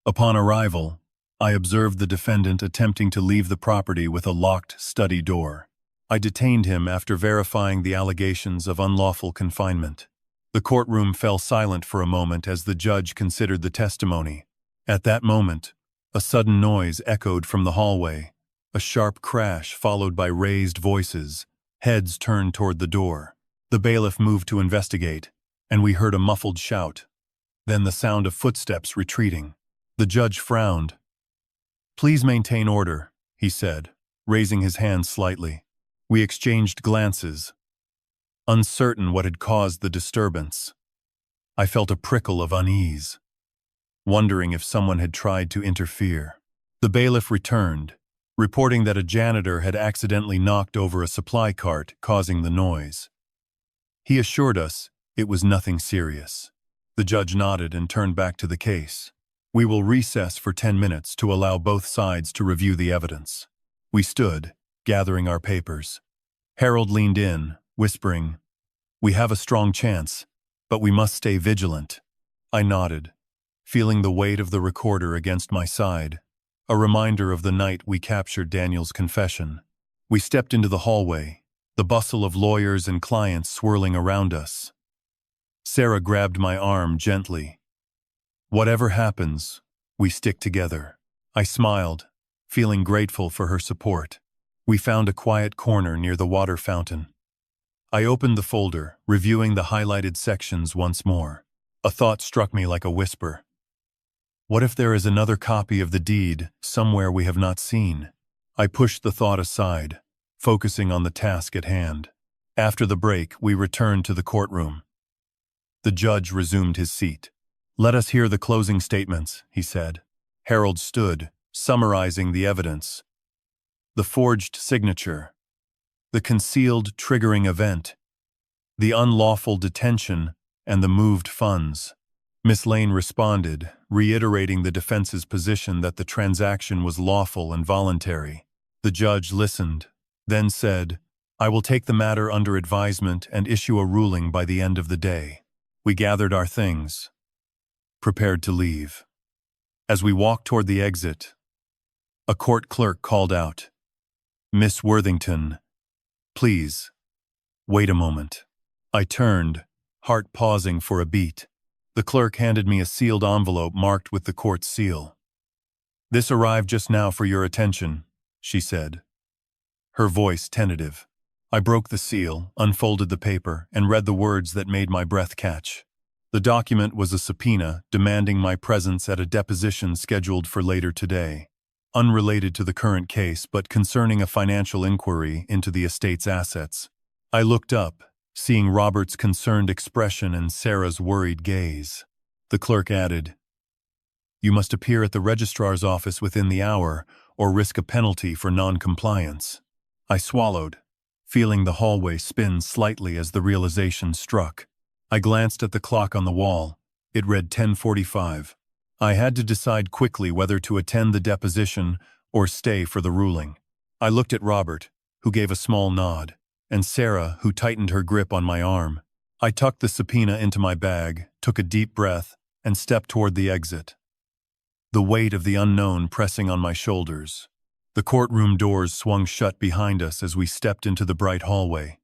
Upon arrival, I observed the defendant attempting to leave the property with a locked study door. I detained him after verifying the allegations of unlawful confinement." The courtroom fell silent for a moment as the judge considered the testimony. At that moment, a sudden noise echoed from the hallway, a sharp crash followed by raised voices. Heads turned toward the door. The bailiff moved to investigate, and we heard a muffled shout. Then the sound of footsteps retreating. The judge frowned. "Please maintain order," he said, raising his hand slightly. We exchanged glances, uncertain what had caused the disturbance. I felt a prickle of unease, wondering if someone had tried to interfere. The bailiff returned, reporting that a janitor had accidentally knocked over a supply cart, causing the noise. He assured us it was nothing serious. The judge nodded and turned back to the case. We will recess for 10 minutes to allow both sides to review the evidence. We stood, gathering our papers. Harold leaned in, whispering, "We have a strong chance, but we must stay vigilant." I nodded, feeling the weight of the recorder against my side, a reminder of the night we captured Daniel's confession. We stepped into the hallway, the bustle of lawyers and clients swirling around us. Sarah grabbed my arm gently. "Whatever happens, we stick together." I smiled, feeling grateful for her support. We found a quiet corner near the water fountain. I opened the folder, reviewing the highlighted sections once more. A thought struck me like a whisper. What if there is another copy of the deed somewhere we have not seen? I pushed the thought aside, focusing on the task at hand. After the break, we returned to the courtroom. The judge resumed his seat. "Let us hear the closing statements," he said. Harold stood, summarizing the evidence. The forged signature, the concealed triggering event, the unlawful detention, and the moved funds. Miss Lane responded, reiterating the defense's position that the transaction was lawful and voluntary. The judge listened, then said, "I will take the matter under advisement and issue a ruling by the end of the day." We gathered our things, prepared to leave. As we walked toward the exit, a court clerk called out, "Miss Worthington, please, wait a moment." I turned, heart pausing for a beat. The clerk handed me a sealed envelope marked with the court's seal. "This arrived just now for your attention," she said, her voice tentative. I broke the seal, unfolded the paper, and read the words that made my breath catch. The document was a subpoena demanding my presence at a deposition scheduled for later today, unrelated to the current case but concerning a financial inquiry into the estate's assets. I looked up, seeing Robert's concerned expression and Sarah's worried gaze. The clerk added, "You must appear at the registrar's office within the hour or risk a penalty for non-compliance." I swallowed, feeling the hallway spin slightly as the realization struck. I glanced at the clock on the wall. It read 10:45. I had to decide quickly whether to attend the deposition or stay for the ruling. I looked at Robert, who gave a small nod, and Sarah, who tightened her grip on my arm. I tucked the subpoena into my bag, took a deep breath, and stepped toward the exit. The weight of the unknown pressing on my shoulders. The courtroom doors swung shut behind us as we stepped into the bright hallway,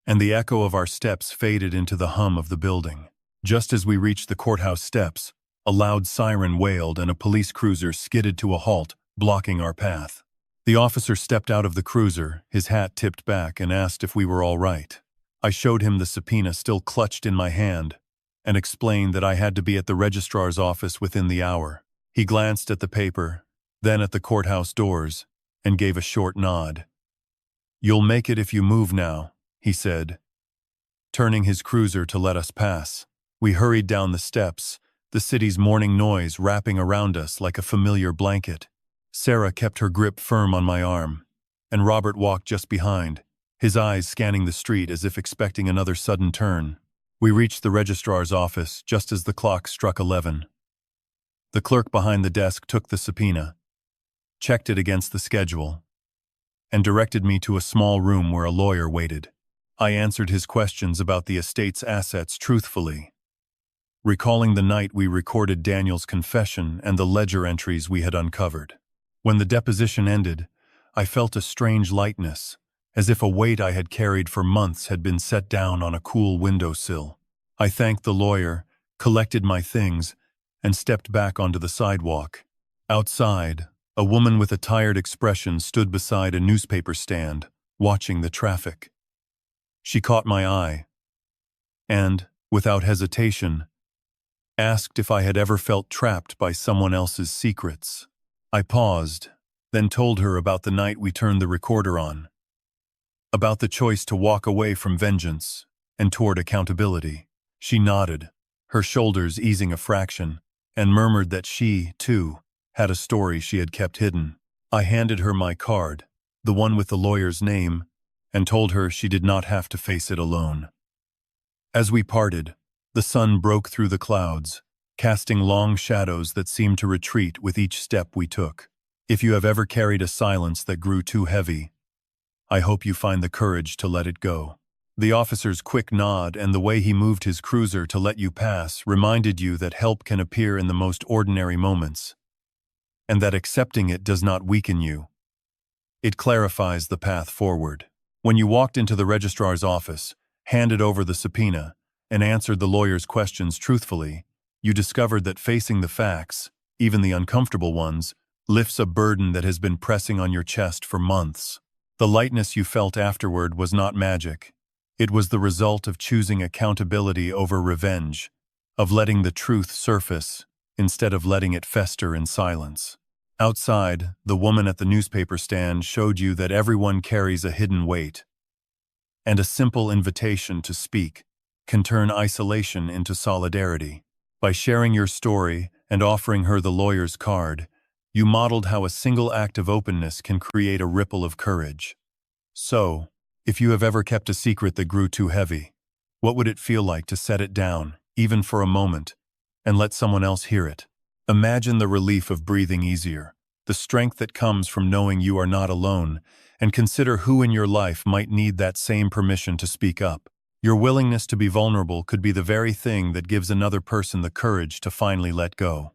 and the echo of our steps faded into the hum of the building. Just as we reached the courthouse steps, a loud siren wailed and a police cruiser skidded to a halt, blocking our path. The officer stepped out of the cruiser, his hat tipped back, and asked if we were all right. I showed him the subpoena still clutched in my hand and explained that I had to be at the registrar's office within the hour. He glanced at the paper, then at the courthouse doors, and gave a short nod. "You'll make it if you move now," he said, turning his cruiser to let us pass. We hurried down the steps, the city's morning noise wrapping around us like a familiar blanket. Sarah kept her grip firm on my arm, and Robert walked just behind, his eyes scanning the street as if expecting another sudden turn. We reached the registrar's office just as the clock struck 11. The clerk behind the desk took the subpoena, checked it against the schedule, and directed me to a small room where a lawyer waited. I answered his questions about the estate's assets truthfully, recalling the night we recorded Daniel's confession and the ledger entries we had uncovered. When the deposition ended, I felt a strange lightness, as if a weight I had carried for months had been set down on a cool windowsill. I thanked the lawyer, collected my things, and stepped back onto the sidewalk. Outside, a woman with a tired expression stood beside a newspaper stand, watching the traffic. She caught my eye and, without hesitation, asked if I had ever felt trapped by someone else's secrets. I paused, then told her about the night we turned the recorder on, about the choice to walk away from vengeance and toward accountability. She nodded, her shoulders easing a fraction, and murmured that she, too, had a story she had kept hidden. I handed her my card, the one with the lawyer's name, and told her she did not have to face it alone. As we parted, the sun broke through the clouds, casting long shadows that seemed to retreat with each step we took. If you have ever carried a silence that grew too heavy, I hope you find the courage to let it go. The officer's quick nod and the way he moved his cruiser to let you pass reminded you that help can appear in the most ordinary moments, and that accepting it does not weaken you. It clarifies the path forward. When you walked into the registrar's office, handed over the subpoena, and answered the lawyer's questions truthfully, you discovered that facing the facts, even the uncomfortable ones, lifts a burden that has been pressing on your chest for months. The lightness you felt afterward was not magic. It was the result of choosing accountability over revenge, of letting the truth surface instead of letting it fester in silence. Outside, the woman at the newspaper stand showed you that everyone carries a hidden weight, and a simple invitation to speak can turn isolation into solidarity. By sharing your story and offering her the lawyer's card, you modeled how a single act of openness can create a ripple of courage. So, if you have ever kept a secret that grew too heavy, what would it feel like to set it down, even for a moment, and let someone else hear it? Imagine the relief of breathing easier, the strength that comes from knowing you are not alone, and consider who in your life might need that same permission to speak up. Your willingness to be vulnerable could be the very thing that gives another person the courage to finally let go.